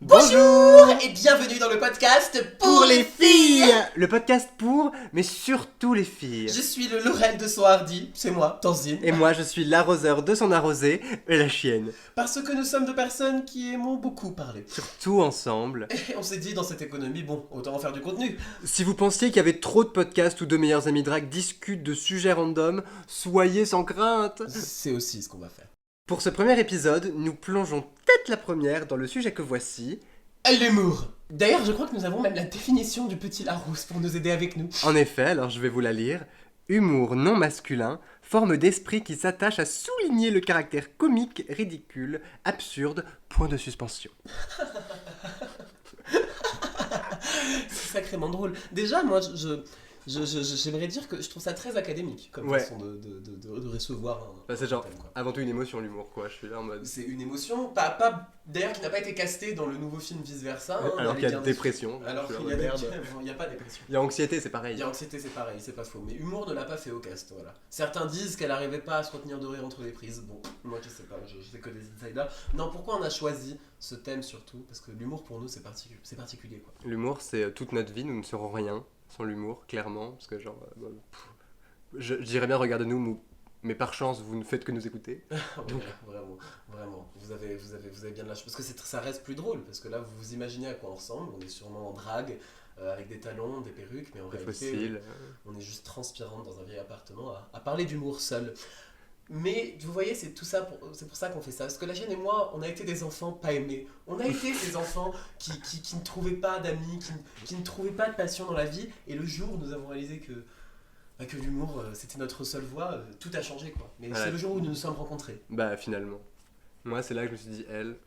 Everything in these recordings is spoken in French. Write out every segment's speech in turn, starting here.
Bonjour et bienvenue dans le podcast pour les filles. Le podcast pour, mais surtout les filles. Je suis le Laurel de son hardi, c'est moi, Tanzine. Et moi je suis l'arroseur de son arrosé, et la chienne. Parce que nous sommes deux personnes qui aimons beaucoup parler. Surtout ensemble. Et on s'est dit dans cette économie, bon, autant en faire du contenu. Si vous pensiez qu'il y avait trop de podcasts où deux meilleurs amis drag discutent de sujets random, soyez sans crainte. C'est aussi ce qu'on va faire. Pour ce premier épisode, nous plongeons tête la première dans le sujet que voici. L'humour. D'ailleurs, je crois que nous avons même la définition du petit Larousse pour nous aider avec nous. En effet, alors je vais vous la lire. Humour non masculin, forme d'esprit qui s'attache à souligner le caractère comique, ridicule, absurde, point de suspension. C'est sacrément drôle. Déjà, moi, j'aimerais dire que je trouve ça très académique comme façon de recevoir un... Bah, c'est genre, thème, quoi. avant tout une émotion, l'humour, quoi. Je suis là en mode... C'est une émotion, pas d'ailleurs qui n'a pas été castée dans le nouveau film Vice Versa. Hein, alors qu'il y a dépression. Alors qu'il y a merde. il n'y a pas dépression. Il y a anxiété, c'est pareil. Il y a anxiété, c'est pareil, c'est pas faux. Mais humour ne l'a pas fait au cast, voilà. Certains disent qu'elle n'arrivait pas à se retenir de rire entre les prises. Bon, moi je sais pas, je sais que des insiders. Non, pourquoi on a choisi ce thème surtout? Parce que l'humour pour nous c'est particulier, quoi. L'humour, c'est toute notre vie, nous ne serons rien sans l'humour, clairement. Parce que genre, je dirais bien, regardez-nous, mais par chance, vous ne faites que nous écouter. Donc... Vraiment, vous avez bien de la chance. Parce que ça reste plus drôle, parce que là, vous vous imaginez à quoi on ressemble. On est sûrement en drague, avec des talons, des perruques, mais en réalité, on est juste transpirante dans un vieil appartement à parler d'humour seul. Mais vous voyez, c'est pour ça qu'on fait ça. Parce que la chaîne et moi, on a été des enfants pas aimés. On a été ces enfants qui ne trouvaient pas d'amis, qui ne trouvaient pas de passion dans la vie. Et le jour où nous avons réalisé que l'humour, c'était notre seule voie, tout a changé, quoi. Mais voilà. C'est le jour où nous nous sommes rencontrés. Bah finalement. Moi, c'est là que je me suis dit, elle...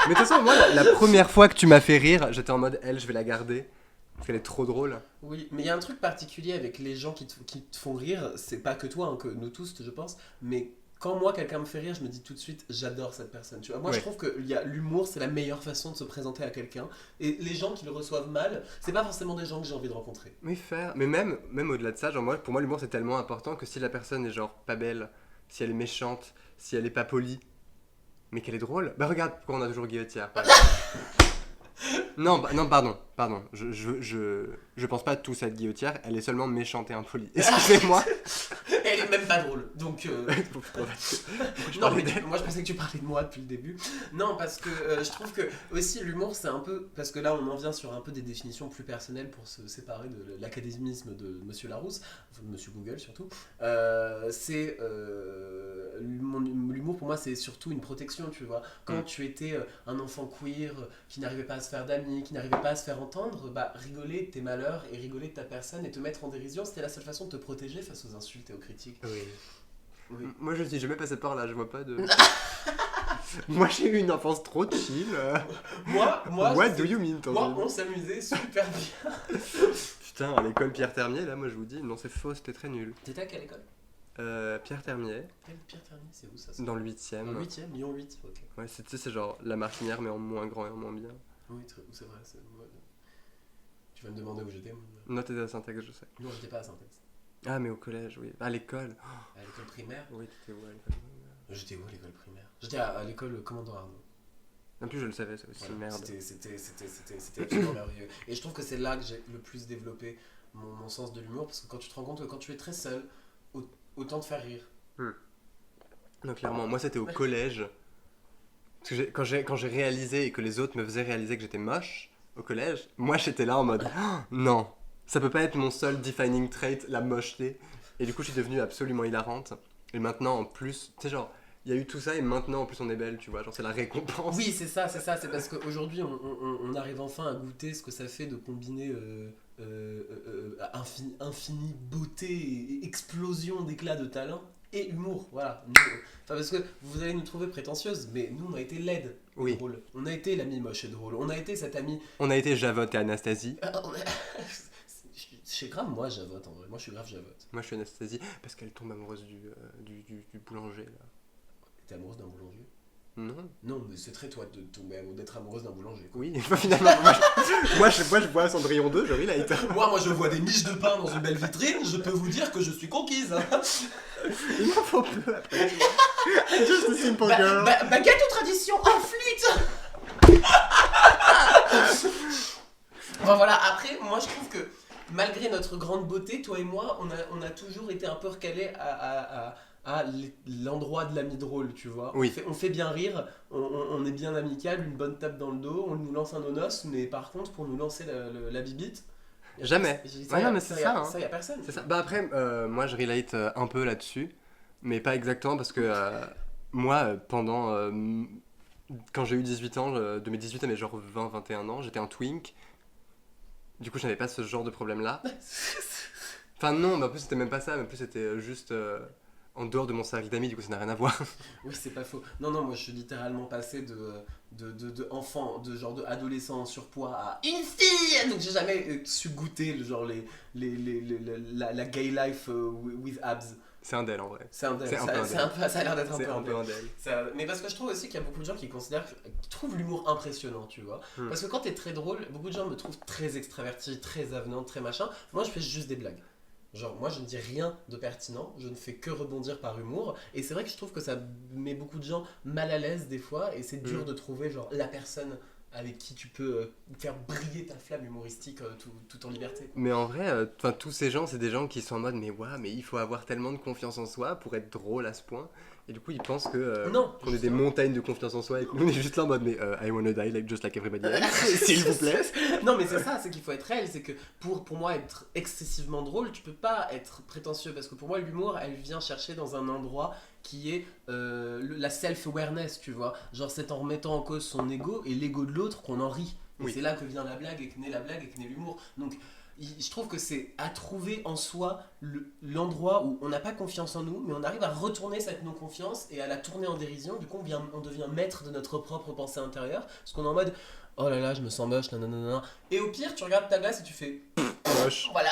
Mais de toute façon, moi, la première fois que tu m'as fait rire, j'étais en mode, elle, je vais la garder. Parce qu'elle est trop drôle. Oui, mais il y a un truc particulier avec les gens qui te font rire. C'est pas que toi, hein, que nous tous, je pense. Mais quand moi, quelqu'un me fait rire, je me dis tout de suite, j'adore cette personne. Tu vois, moi, je trouve que l'humour, c'est la meilleure façon de se présenter à quelqu'un. Et les gens qui le reçoivent mal, c'est pas forcément des gens que j'ai envie de rencontrer. Mais même au-delà de ça, genre pour moi, l'humour, c'est tellement important que si la personne est genre pas belle, si elle est méchante, si elle est pas polie, mais qu'elle est drôle, bah regarde pourquoi on a toujours Guillotière. Non, pardon. Je pense pas tous être Guillotière, elle est seulement méchante et impolie. Excusez-moi. Elle est même pas drôle, donc... Non, mais moi je pensais que tu parlais de moi depuis le début. Non, parce que je trouve que aussi l'humour c'est un peu... Parce que là on en vient sur un peu des définitions plus personnelles pour se séparer de l'académisme de Monsieur Larousse, enfin de Monsieur Google surtout. L'humour pour moi c'est surtout une protection, tu vois. Quand tu étais un enfant queer qui n'arrivait pas à se faire d'amis, qui n'arrivait pas à se faire entendre, bah rigoler de tes malheurs et rigoler de ta personne et te mettre en dérision, c'était la seule façon de te protéger face aux insultes et aux critiques. Oui. Moi je suis jamais passé par là, je vois pas de... Moi j'ai eu une enfance trop chill. What do you mean, moi on s'amusait super bien. Putain, à l'école Pierre Termier, là moi je vous dis, non c'est faux, c'était très nul. T'étais à quelle école? Pierre Termier. Pierre Termier, c'est où ça? Dans le 8ème. Dans le 8ème, Lyon 8, ok. Ouais, c'est genre la Martinière mais en moins grand et en moins bien. Oui, c'est vrai. Tu vas me demander où j'étais? Non, t'étais à Saint-Ex, je sais. Non, j'étais pas à Saint-Ex. Ah, mais au collège, oui. À l'école. À l'école primaire? Oui, t'étais où à l'école primaire? J'étais où à l'école primaire? J'étais à l'école Commandant Arnaud. En plus, je le savais, c'est aussi merde. C'était absolument merveilleux. Et je trouve que c'est là que j'ai le plus développé mon sens de l'humour, parce que quand tu te rends compte que quand tu es très seul, autant te faire rire. Non, clairement, moi c'était au collège. Parce que quand j'ai réalisé et que les autres me faisaient réaliser que j'étais moche au collège, moi j'étais là en mode non, ça peut pas être mon seul defining trait, la mocheté. Et du coup je suis devenue absolument hilarante. Et maintenant en plus, tu sais genre, il y a eu tout ça et maintenant en plus on est belle, tu vois, genre c'est la récompense. Oui, c'est ça, c'est parce qu'aujourd'hui on arrive enfin à goûter ce que ça fait de combiner infinie beauté et explosion d'éclat de talent et humour, voilà. Enfin, parce que vous allez nous trouver prétentieuses, mais nous on a été laide et drôle. On a été l'ami moche et drôle. On a été cet ami. On a été Javotte et Anastasie. C'est grave, moi Javotte en vrai. Moi je suis grave Javotte. Moi je suis Anastasie parce qu'elle tombe amoureuse du boulanger là. T'es amoureuse d'un boulanger? Non, mais c'est très toi d'être amoureuse d'un boulanger, quoi. Oui, finalement, moi je vois Cendrillon 2, je relate. moi je vois des miches de pain dans une belle vitrine, je peux vous dire que je suis conquise. Il m'en faut peu après. Just a simple girl. Baguette ou tradition en flûte. Enfin voilà, après, moi je trouve que malgré notre grande beauté, toi et moi, on a toujours été un peu recalés à l'endroit de l'ami drôle, tu vois. Oui. On fait bien rire, on est bien amical, une bonne tape dans le dos, on nous lance un nonos, mais par contre, pour nous lancer la bibite, jamais. Non, mais c'est ça. Ça, y a personne. C'est ça. Bah après, moi je relate un peu là-dessus, mais pas exactement parce que moi, quand j'ai eu 18 ans, de mes 18 à mes genre 20-21 ans, j'étais un twink. Du coup, je n'avais pas ce genre de problème-là. Enfin non, mais en plus c'était même pas ça, mais en plus c'était juste en dehors de mon cercle d'amis, du coup ça n'a rien à voir. Oui, c'est pas faux. Non, moi je suis littéralement passé de enfant, de genre de adolescent en surpoids à une fille. Donc j'ai jamais su goûter la gay life with abs. C'est un d'elle en vrai. Ça a l'air d'être un peu un d'elle. Mais parce que je trouve aussi qu'il y a beaucoup de gens qui trouvent l'humour impressionnant, tu vois. Parce que quand t'es très drôle, beaucoup de gens me trouvent très extraverti, très avenant, très machin. Moi je fais juste des blagues. Genre, moi je ne dis rien de pertinent, je ne fais que rebondir par humour. Et c'est vrai que je trouve que ça met beaucoup de gens mal à l'aise des fois. Et c'est dur de trouver genre la personne avec qui tu peux faire briller ta flamme humoristique tout en liberté. Mais en vrai, tous ces gens, c'est des gens qui sont en mode mais il faut avoir tellement de confiance en soi pour être drôle à ce point. Et du coup, ils pensent qu'on est des montagnes de confiance en soi et qu'on est juste là en mode mais I wanna die just like everybody else, s'il vous plaît. Non, mais c'est ça, c'est qu'il faut être réel. C'est que pour moi, être excessivement drôle, tu peux pas être prétentieux. Parce que pour moi, l'humour, elle vient chercher dans un endroit qui est la self-awareness, tu vois. Genre, c'est en remettant en cause son ego et l'ego de l'autre qu'on en rit. Et c'est là que vient la blague et que naît la blague et que naît l'humour. Donc, je trouve que c'est à trouver en soi l'endroit où on n'a pas confiance en nous, mais on arrive à retourner cette non-confiance et à la tourner en dérision. Du coup, on devient maître de notre propre pensée intérieure. Parce qu'on est en mode, oh là là, je me sens moche, nanana. Et au pire, tu regardes ta glace et tu fais moche. Voilà,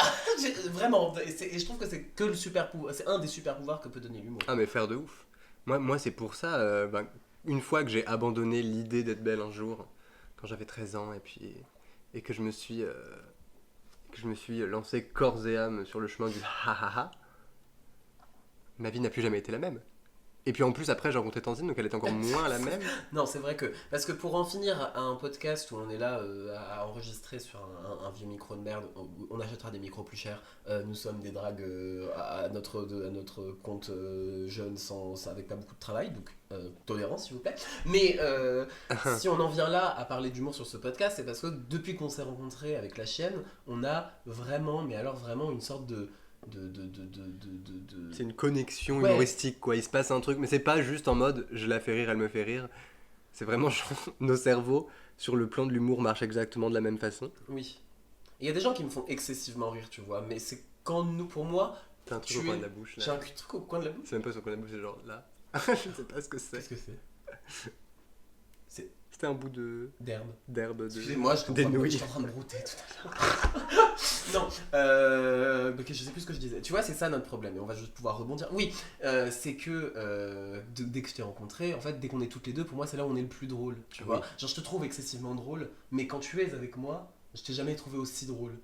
vraiment. Et je trouve que c'est que le super pouvoir, c'est un des super pouvoirs que peut donner l'humour. Ah, mais faire de ouf. Moi c'est pour ça, une fois que j'ai abandonné l'idée d'être belle un jour, quand j'avais 13 ans, et que je me suis lancé corps et âme sur le chemin du ha, ma vie n'a plus jamais été la même. Et puis en plus après j'ai rencontré Tanzine, donc elle est encore moins la même. Non, c'est vrai que, parce que pour en finir à un podcast où on est là à enregistrer sur un vieux micro de merde, on achètera des micros plus chers, nous sommes des dragues à notre compte jeune avec pas beaucoup de travail, donc tolérance s'il vous plaît. Mais si on en vient là à parler d'humour sur ce podcast, c'est parce que depuis qu'on s'est rencontrés avec la chienne, on a vraiment, mais alors vraiment une sorte de c'est une connexion humoristique quoi, il se passe un truc, mais c'est pas juste en mode je la fais rire, elle me fait rire, c'est vraiment genre, nos cerveaux sur le plan de l'humour marchent exactement de la même façon. Oui, il y a des gens qui me font excessivement rire, tu vois, mais c'est quand pour moi t'as un truc au coin de la bouche là. J'ai un truc au coin de la bouche, c'est même pas sur le coin de la bouche, c'est genre là. Je sais pas ce que c'est. Qu'est-ce que c'est? C'était un bout d'herbe Excusez-moi, je suis en train de brouter tout à l'heure. Non, je sais plus ce que je disais. Tu vois, c'est ça notre problème, et on va juste pouvoir rebondir. Oui, c'est que dès que je t'ai rencontré, en fait, dès qu'on est toutes les deux, pour moi, c'est là où on est le plus drôle. Tu vois, genre je te trouve excessivement drôle, mais quand tu es avec moi, je t'ai jamais trouvé aussi drôle.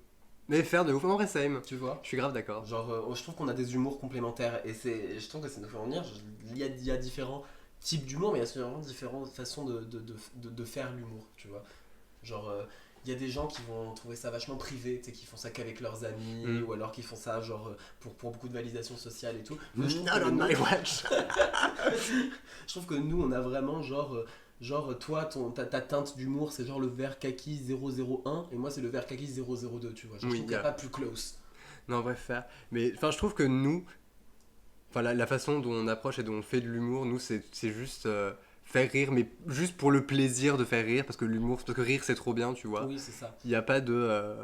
Mais faire de ouf, en vrai, same. Tu vois, je suis grave d'accord. Genre, je trouve qu'on a des humours complémentaires, et je trouve que ça nous fait en venir. Il y a différents types d'humour, mais il y a vraiment différentes façons de faire l'humour, tu vois. Genre, il y a des gens qui vont trouver ça vachement privé, tu sais, qui font ça qu'avec leurs amis, ou alors qui font ça genre pour beaucoup de validation sociale et tout. Not on my watch. Je trouve que nous, on a vraiment genre toi, ta teinte d'humour, c'est genre le vert kaki 001, et moi, c'est le vert kaki 002, tu vois. Je trouve qu'il n'y a pas plus close. Non, bref, faire. Mais enfin, je trouve que nous, la façon dont on approche et dont on fait de l'humour, nous, c'est juste faire rire, mais juste pour le plaisir de faire rire, parce que rire, c'est trop bien, tu vois. Oui, c'est ça. Il n'y a pas de...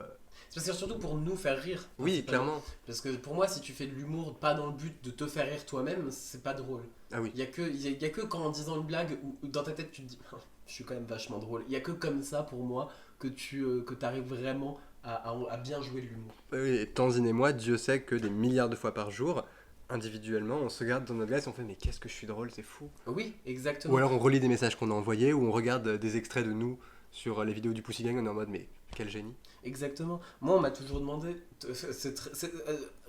C'est surtout pour nous faire rire. Oui, clairement. Parce que pour moi, si tu fais de l'humour pas dans le but de te faire rire toi-même, c'est pas drôle. Ah oui. Il y a que quand en disant une blague, ou dans ta tête, tu te dis oh, je suis quand même vachement drôle. Il y a que comme ça, pour moi, que t'arrives vraiment à bien jouer de l'humour. Oui, et Tanzine et moi, Dieu sait que des milliards de fois par jour, individuellement, on se regarde dans notre glace et on fait mais qu'est-ce que je suis drôle, c'est fou. Oui, exactement. Ou alors on relit des messages qu'on a envoyés, ou on regarde des extraits de nous sur les vidéos du Pussy Gang, on est en mode mais Quel génie. Exactement. Moi, on m'a toujours demandé.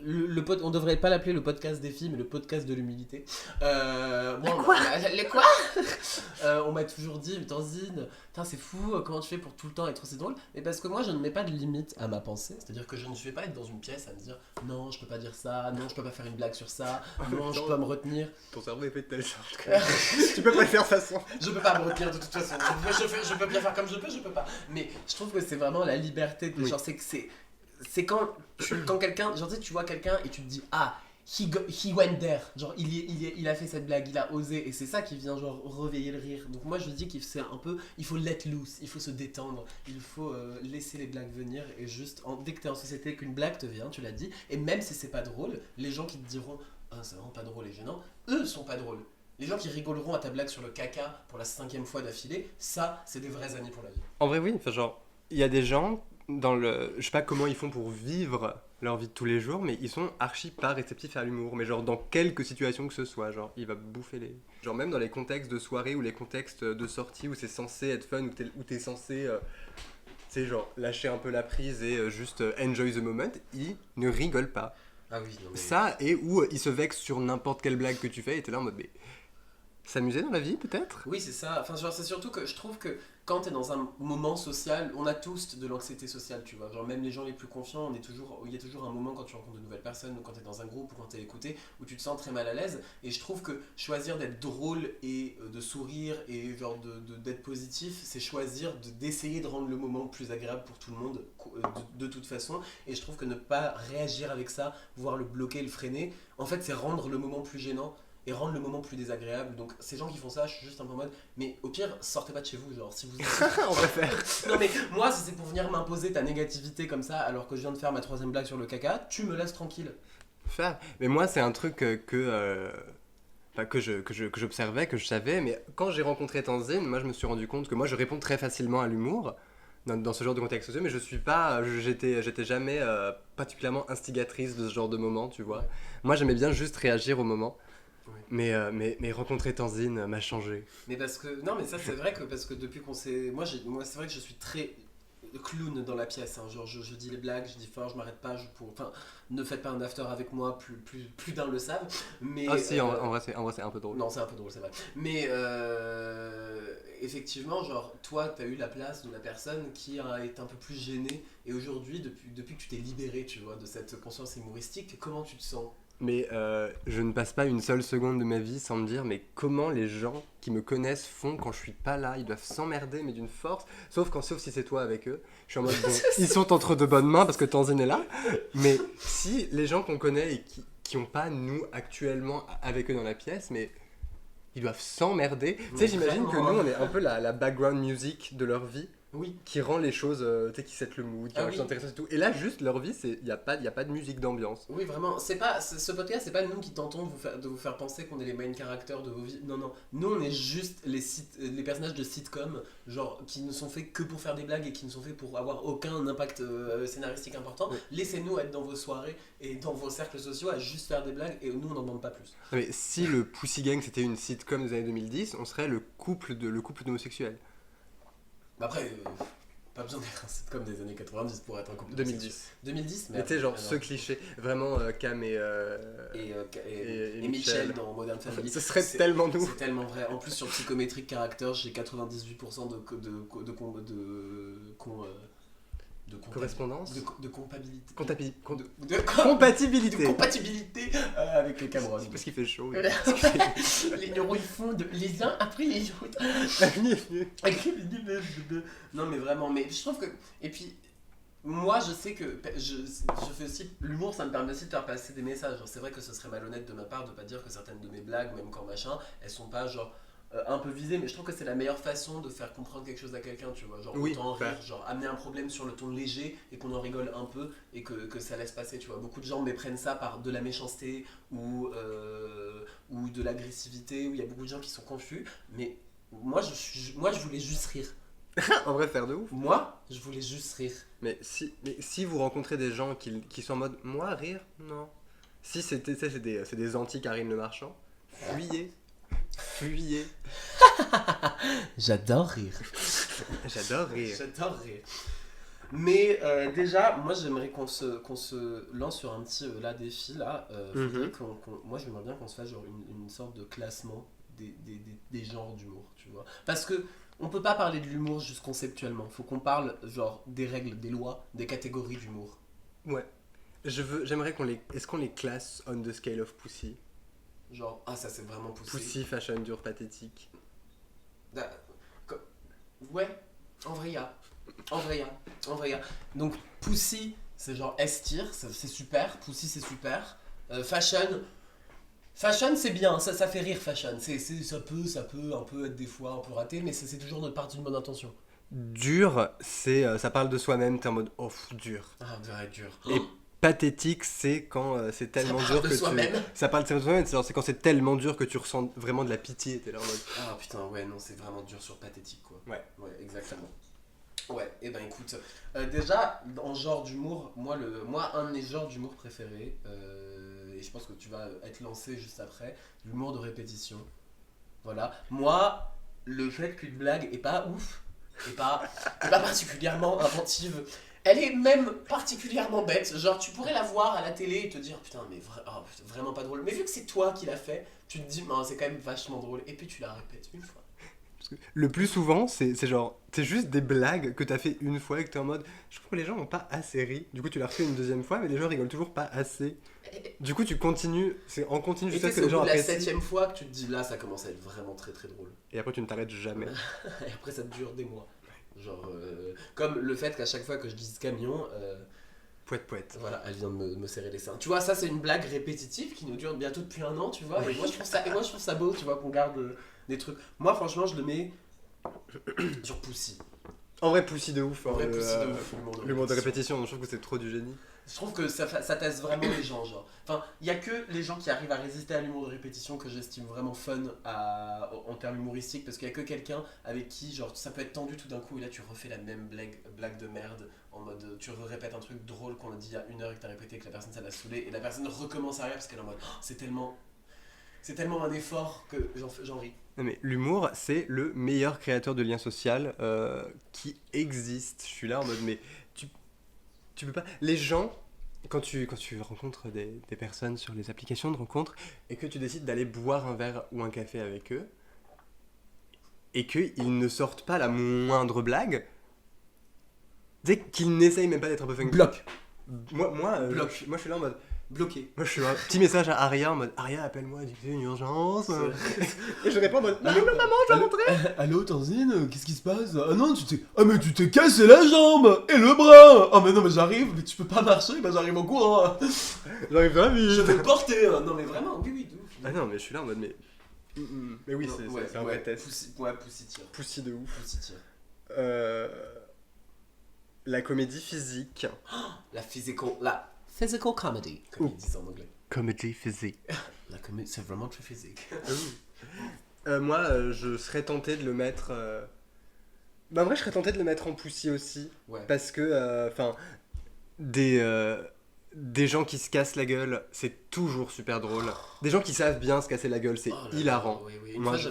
On devrait pas l'appeler le podcast des filles, mais le podcast de l'humilité. Les quoi On m'a toujours dit, Tanzine, c'est fou, comment tu fais pour tout le temps être aussi drôle? Mais parce que moi, je ne mets pas de limite à ma pensée. C'est-à-dire que je ne vais pas être dans une pièce à me dire non, je peux pas dire ça, non, je peux pas faire une blague sur ça, non, je peux pas me retenir. Ton cerveau est fait de telle sorte que tu peux pas le faire de toute façon. Je peux pas me retenir de toute façon. Je peux bien faire comme je peux pas. Mais je trouve que c'est vraiment la liberté. Genre, c'est quand quelqu'un, genre tu vois quelqu'un et tu te dis he went there, genre il a fait cette blague, il a osé, et c'est ça qui vient genre réveiller le rire. Donc moi je dis qu'il c'est un peu, il faut let loose, il faut se détendre, il faut laisser les blagues venir, et juste dès que t'es en société qu'une blague te vient, tu l'as dit, et même si c'est pas drôle, les gens qui te diront c'est vraiment pas drôle et gênant, eux sont pas drôles. Les gens qui rigoleront à ta blague sur le caca pour la 5e fois d'affilée, ça c'est des vrais amis pour la vie. En vrai oui, enfin genre il y a des gens je sais pas comment ils font pour vivre leur vie de tous les jours, mais ils sont archi pas réceptifs à l'humour, mais genre dans quelques situations que ce soit, genre il va bouffer les... Genre même dans les contextes de soirée ou les contextes de sortie où c'est censé être fun, où t'es censé, tu sais, genre lâcher un peu la prise et juste enjoy the moment, ils ne rigolent pas. Ah oui, non mais... Ça, et où ils se vexent sur n'importe quelle blague que tu fais, et t'es là en mode, mais... S'amuser dans la vie, peut-être ? Oui, c'est ça. Enfin, genre, c'est surtout que je trouve que quand t'es dans un moment social, on a tous de l'anxiété sociale, tu vois. Genre, même les gens les plus confiants, il y a toujours un moment quand tu rencontres de nouvelles personnes, ou quand t'es dans un groupe, ou quand t'es écouté, où tu te sens très mal à l'aise. Et je trouve que choisir d'être drôle et de sourire et genre d'être positif, c'est choisir d'essayer de rendre le moment plus agréable pour tout le monde, de toute façon. Et je trouve que ne pas réagir avec ça, voire le bloquer, le freiner, en fait, c'est rendre le moment plus gênant et rendre le moment plus désagréable. Donc ces gens qui font ça, je suis juste un peu en mode, mais au pire, sortez pas de chez vous, genre si vous... On va faire. Non mais moi, si c'est pour venir m'imposer ta négativité comme ça, alors que je viens de faire ma 3e blague sur le caca, tu me laisses tranquille. Faire. Mais moi, c'est un truc que j'observais, que je savais, mais quand j'ai rencontré Tanzine, moi je me suis rendu compte que moi je réponds très facilement à l'humour dans ce genre de contexte social, mais j'étais jamais particulièrement instigatrice de ce genre de moment, tu vois. Moi j'aimais bien juste réagir au moment. Oui. Mais rencontrer Tanzine m'a changé. Mais parce que, non mais ça c'est vrai que parce que depuis qu'on s'est... Moi c'est vrai que je suis très clown dans la pièce, hein. Genre je dis les blagues, je dis fort, je m'arrête pas, enfin ne faites pas un after avec moi, plus d'un le savent, mais... Ah si, en vrai c'est un peu drôle. Non c'est un peu drôle, c'est vrai, mais effectivement genre toi t'as eu la place de la personne qui a été un peu plus gênée, et aujourd'hui depuis que tu t'es libéré, tu vois, de cette conscience humoristique, comment tu te sens? Mais je ne passe pas une seule seconde de ma vie sans me dire mais comment les gens qui me connaissent font quand je suis pas là. Ils doivent s'emmerder mais d'une force, sauf si c'est toi avec eux. Je suis en mode bon, ils sont entre de bonnes mains parce que Tanzine est là. Mais si les gens qu'on connaît et qui ont pas nous actuellement avec eux dans la pièce, mais ils doivent s'emmerder. Tu sais, j'imagine que nous on est un peu la background music de leur vie. Oui. Qui rend les choses, tu sais, qui set le mood, qui est intéressant et tout. Et là, juste leur vie, il n'y a pas de musique d'ambiance. Oui, vraiment. Ce podcast, c'est pas nous qui tentons de vous faire penser qu'on est les main characters de vos vies. Non, non. Nous, on est juste les personnages de sitcom, genre, qui ne sont faits que pour faire des blagues et qui ne sont faits pour avoir aucun impact scénaristique important. Oui. Laissez-nous être dans vos soirées et dans vos cercles sociaux à juste faire des blagues, et nous, on n'en demande pas plus. Mais si le Pussy Gang, c'était une sitcom des années 2010, on serait le couple d'homosexuels. Après, pas besoin d'être un sitcom des années 90 pour être un couple 2010. 2010, mais tu sais, genre ce cliché, vraiment Cam et Michel dans Modern Family. Ce serait tellement nous. C'est tellement vrai. En plus, sur Psychometric Character, j'ai 98% de correspondance, de compatibilité. Compatibilité. De compatibilité avec les Cameroun. C'est parce qu'il fait chaud. Les neurones font les uns après les autres. Non mais vraiment, mais je trouve que... Et puis, moi je sais que je fais aussi... L'humour, ça me permet aussi de faire passer des messages. Genre, c'est vrai que ce serait malhonnête de ma part de pas dire que certaines de mes blagues, même quand machin, elles sont pas genre... un peu visé, mais je trouve que c'est la meilleure façon de faire comprendre quelque chose à quelqu'un, tu vois, genre autant rire, genre amener un problème sur le ton léger et qu'on en rigole un peu et que ça laisse passer, tu vois. Beaucoup de gens méprennent ça par de la méchanceté ou de l'agressivité, où il y a beaucoup de gens qui sont confus, mais moi je voulais juste rire. En vrai, faire de ouf. Moi, je voulais juste rire. Mais si vous rencontrez des gens qui sont en mode, moi, rire, non. Si c'est des anti-Karine Le Marchand, fuyez. J'adore rire. J'adore rire. J'adore rire. Mais déjà, moi j'aimerais qu'on se lance sur un petit défi là. Moi j'aimerais bien qu'on se fasse genre une sorte de classement des genres d'humour, tu vois. Parce que on peut pas parler de l'humour juste conceptuellement. Faut qu'on parle genre des règles, des lois, des catégories d'humour. Ouais. J'aimerais est-ce qu'on les classe on the scale of pussy? Genre, ça c'est vraiment poussé. Pussy, fashion, dur, pathétique. Ouais, en vrai, En vrai, Donc, Pussy, c'est genre S-tier, c'est super. Pussy, c'est super. Fashion, c'est bien, ça fait rire, fashion. Ça peut un peu être des fois un peu raté, mais c'est toujours notre part d'une bonne intention. Dur, ça parle de soi-même, t'es en mode dur. Ah, dur. Et pathétique, c'est quand c'est tellement dur que ça parle de soi-même, c'est quand c'est tellement dur que tu ressens vraiment de la pitié, t'es là en mode. Ah putain, ouais, non, c'est vraiment dur sur pathétique, quoi. Ouais, exactement. Ouais, et ben écoute, déjà, en genre d'humour, moi, un de mes genres d'humour préférés, et je pense que tu vas être lancé juste après, l'humour de répétition. Voilà. Moi, le fait qu'une blague est pas ouf, est pas particulièrement inventive, elle est même particulièrement bête. Genre, tu pourrais la voir à la télé et te dire putain, mais vraiment pas drôle. Mais vu que c'est toi qui l'as fait, tu te dis, c'est quand même vachement drôle. Et puis tu la répètes une fois. Le plus souvent, c'est juste des blagues que t'as fait une fois et que t'es en mode je trouve que les gens n'ont pas assez ri. Du coup, tu l'as refait une deuxième fois, mais les gens rigolent toujours pas assez. Du coup, tu continues, c'est en continu jusqu'à ce que les gens apprécient. C'est la 7ème fois que tu te dis là, ça commence à être vraiment très très drôle. Et après, tu ne t'arrêtes jamais. Et après, ça dure des mois. Genre, comme le fait qu'à chaque fois que je dise camion. Poète. Voilà, elle vient de me serrer les seins. Tu vois, ça c'est une blague répétitive qui nous dure bientôt depuis 1 an, tu vois. Oui. Et moi je trouve ça beau, tu vois, qu'on garde des trucs. Moi franchement, je le mets sur Pussy. En vrai, Pussy de ouf. Pussy de ouf. L'humour de répétition, je trouve que c'est trop du génie. Je trouve que ça teste vraiment les gens, genre. Enfin, il y a que les gens qui arrivent à résister à l'humour de répétition que j'estime vraiment fun en termes humoristiques, parce qu'il y a que quelqu'un avec qui, genre, ça peut être tendu tout d'un coup et là tu refais la même blague de merde, en mode tu répètes un truc drôle qu'on a dit il y a 1 heure et que t'as répété, que la personne ça l'a saoulé et la personne recommence à rire parce qu'elle est en mode c'est tellement un effort que j'en ris. Non mais l'humour, c'est le meilleur créateur de lien social qui existe. Je suis là en mode mais tu peux pas. Les gens, quand tu rencontres des personnes sur les applications de rencontre et que tu décides d'aller boire un verre ou un café avec eux et qu'ils ne sortent pas la moindre blague, tu sais qu'ils n'essayent même pas d'être un peu funky. Bloc. Moi, Bloc. Moi je suis là en mode bloqué. Moi je suis un petit message à Aria en mode Aria appelle-moi, dis que c'est une urgence. Et je réponds en mode allô maman, je dois rentrer. Allô Tanzine, qu'est-ce qui se passe? Ah non, mais tu t'es cassé la jambe et le bras. Ah mais non mais j'arrive, mais tu peux pas marcher, bah j'arrive en courant. J'arrive très vite. Je vais te porter. Non mais vraiment, oui, de ouf. Ah non mais je suis là en mode mais oui, c'est un vrai test. Pussy tire. Pussy de ouf. Pussy tire. La comédie physique. La physical comedy, comme ils disent en anglais. Comédie physique. La comédie, c'est vraiment très physique. Moi, je serais tenté de le mettre. En vrai, je serais tenté de le mettre en Pussy aussi. Ouais. Parce que, des gens qui se cassent la gueule, c'est toujours super drôle. Des gens qui savent bien se casser la gueule, c'est hilarant. Oui. Moi, je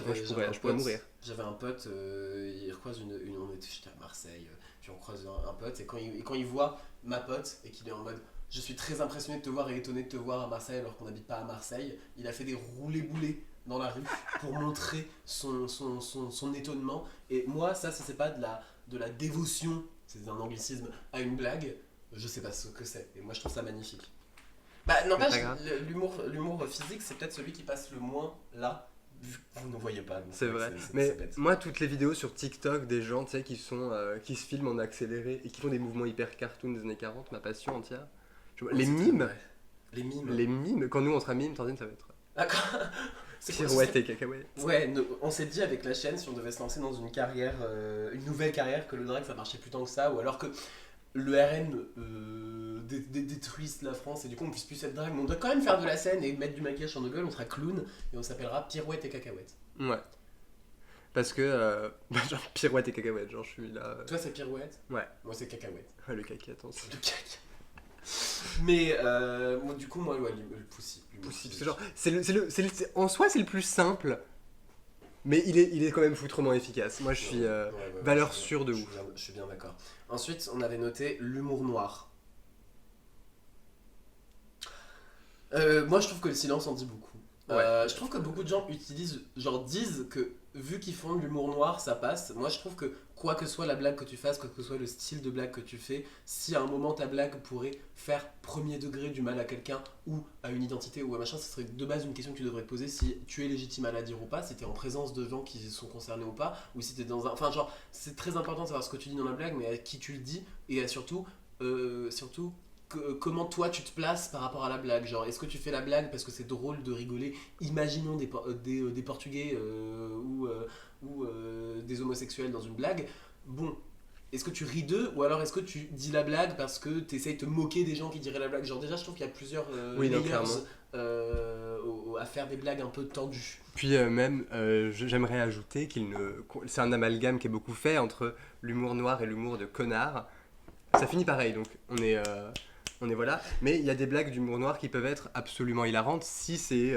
pourrais mourir. J'avais un pote, il recroise j'étais à Marseille, puis on croise un pote, et quand il voit ma pote, et qu'il est en mode je suis très impressionné de te voir et étonné de te voir à Marseille alors qu'on n'habite pas à Marseille, il a fait des roulés-boulés dans la rue pour montrer son étonnement. Et moi, ça c'est pas de la dévotion, c'est un anglicisme, à une blague. Je sais pas ce que c'est, et moi je trouve ça magnifique. N'empêche, l'humour physique, c'est peut-être celui qui passe le moins là, vu que vous ne voyez pas. C'est vrai, mais moi, toutes les vidéos sur TikTok des gens, tu sais, qui se filment en accéléré et qui font des mouvements hyper cartoon des années 40, ma passion entière. Les mimes. Les mimes, quand nous on sera mime, Tandine, ça va être. D'accord. Pirouette et cacahuète. Ouais, on s'est dit avec la chaîne si on devait se lancer dans une carrière, une nouvelle carrière, que le drag ça marchait plus tant que ça, ou alors que le RN détruise la France et du coup on puisse plus être drag, mais on doit quand même faire de la scène et mettre du maquillage sur nos gueules, on sera clown et on s'appellera Pirouette et Cacahuète. Ouais. Parce que, genre Pirouette et Cacahuète, genre je suis là. Toi c'est Pirouette? Ouais. Moi c'est Cacahuète. Le caca, attention. Le caca. Mais du coup, moi, le Pussy. Pussy, parce que genre, en soi, c'est le plus simple. Mais il est quand même foutrement efficace. Moi, je suis valeur sûre de ouf. Je suis bien d'accord. Ensuite, on avait noté l'humour noir. Moi, je trouve que le silence en dit beaucoup. Je trouve que beaucoup de gens disent que vu qu'ils font de l'humour noir, ça passe. Moi, je trouve que quoi que soit la blague que tu fasses, quoi que soit le style de blague que tu fais, si à un moment ta blague pourrait faire premier degré du mal à quelqu'un ou à une identité ou à machin, ce serait de base une question que tu devrais te poser si tu es légitime à la dire ou pas, si tu es en présence de gens qui sont concernés ou pas, ou si tu es dans un. Enfin, genre, c'est très important de savoir ce que tu dis dans la blague, mais à qui tu le dis et surtout. Comment toi tu te places par rapport à la blague, genre est-ce que tu fais la blague parce que c'est drôle de rigoler, imaginons des Portugais ou des homosexuels dans une blague, bon, est-ce que tu ris d'eux ou alors est-ce que tu dis la blague parce que tu essayes de te moquer des gens qui diraient la blague, genre déjà je trouve qu'il y a plusieurs layers à faire des blagues un peu tendues. Puis j'aimerais ajouter c'est un amalgame qui est beaucoup fait entre l'humour noir et l'humour de connard, ça finit pareil, donc on est voilà, mais il y a des blagues d'humour noir qui peuvent être absolument hilarantes si c'est,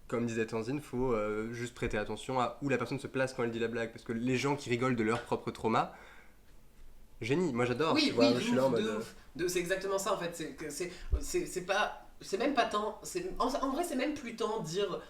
comme disait Tanzine, faut juste prêter attention à où la personne se place quand elle dit la blague, parce que les gens qui rigolent de leur propre trauma, génie, moi j'adore, oui, tu vois, je suis là en mode... c'est exactement ça en fait, c'est pas... C'est même pas tant... En vrai, c'est même plus tant dire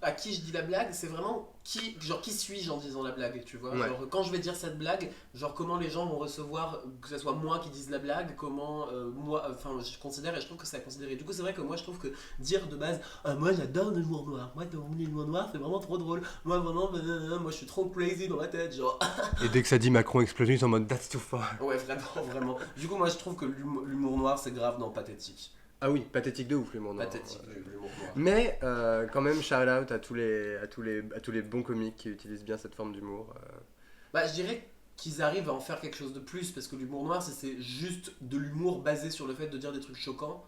à qui je dis la blague, c'est vraiment qui suis-je en disant la blague, tu vois. Ouais. Genre, quand je vais dire cette blague, genre comment les gens vont recevoir, que ce soit moi qui dise la blague, comment je considère et je trouve que c'est à considérer. Du coup, c'est vrai que moi, je trouve que dire de base, moi j'adore l'humour noir, moi dans l'humour noir, c'est vraiment trop drôle, moi vraiment, moi je suis trop crazy dans la tête, genre. Et dès que ça dit Macron explosion, ils sont en mode that's too far. Ouais, vraiment. Du coup, moi je trouve que l'humour noir, c'est grave dans Pathétique. Ah oui, pathétique de ouf l'humour noir. Pathétique l'humour noir. Mais quand même shout out à tous les bons comiques qui utilisent bien cette forme d'humour. Je dirais qu'ils arrivent à en faire quelque chose de plus parce que l'humour noir c'est juste de l'humour basé sur le fait de dire des trucs choquants.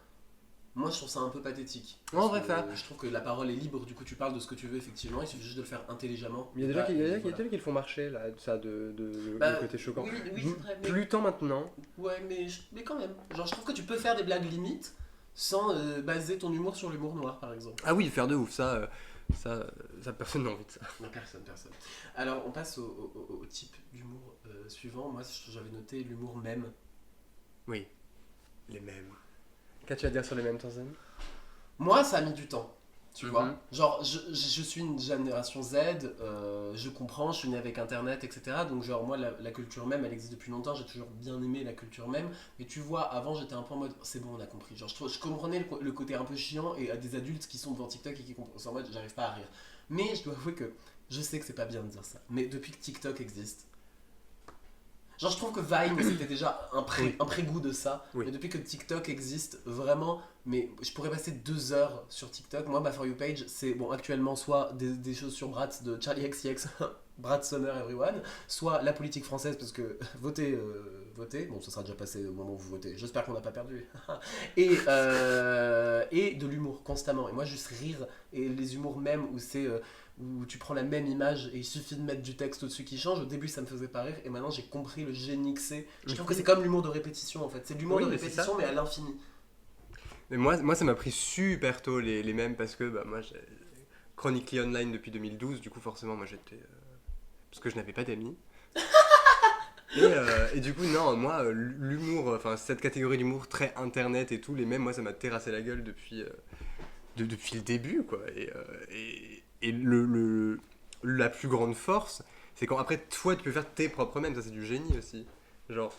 Moi je trouve ça un peu pathétique. En vrai ça. Je trouve que la parole est libre, du coup tu parles de ce que tu veux effectivement, il suffit juste de le faire intelligemment. Il y a déjà qui le font marcher là, ça le côté choquant. Oui, c'est vrai, plus tant maintenant. Ouais mais quand même. Genre je trouve que tu peux faire des blagues limites sans baser ton humour sur l'humour noir par exemple. Ah oui, faire de ouf, ça personne n'a envie de ça. Non, personne. Alors on passe au type d'humour suivant. Moi j'avais noté l'humour mème. Oui, les mèmes. Qu'as-tu à dire sur les mèmes, Tanzanie ? Moi ça a mis du temps. Tu vois, genre je suis une génération Z, je comprends, je suis né avec internet, etc. Donc genre moi la culture mème elle existe depuis longtemps, j'ai toujours bien aimé la culture mème. Mais tu vois, avant j'étais un peu en mode c'est bon on a compris. Genre je comprenais le côté un peu chiant et à des adultes qui sont devant TikTok et qui sont en mode j'arrive pas à rire. Mais je dois avouer que je sais que c'est pas bien de dire ça. Mais depuis que TikTok existe, genre je trouve que Vine c'était déjà un pré-goût de ça, mais depuis que TikTok existe, vraiment, mais je pourrais passer 2 heures sur TikTok. Moi ma For You page c'est actuellement soit des choses sur Bratz de Charlie XCX, Bratz Summer Everyone, soit la politique française parce que votez, bon ça sera déjà passé au moment où vous votez, j'espère qu'on n'a pas perdu, et de l'humour constamment, et moi juste rire, et les humours même où tu prends la même image et il suffit de mettre du texte au-dessus qui change. Au début ça me faisait pas rire et maintenant j'ai compris le génie que c'est. Je trouve que c'est comme l'humour de répétition en fait, c'est l'humour de répétition mais à l'infini. Mais moi ça m'a pris super tôt les mèmes parce que moi j'ai Chronically Online depuis 2012, du coup forcément moi j'étais... parce que je n'avais pas d'amis. Et du coup non, moi l'humour, enfin cette catégorie d'humour très internet et tout, les mèmes, moi ça m'a terrassé la gueule depuis le début quoi. Et la plus grande force, c'est quand après toi tu peux faire tes propres mèmes, ça c'est du génie aussi. Genre,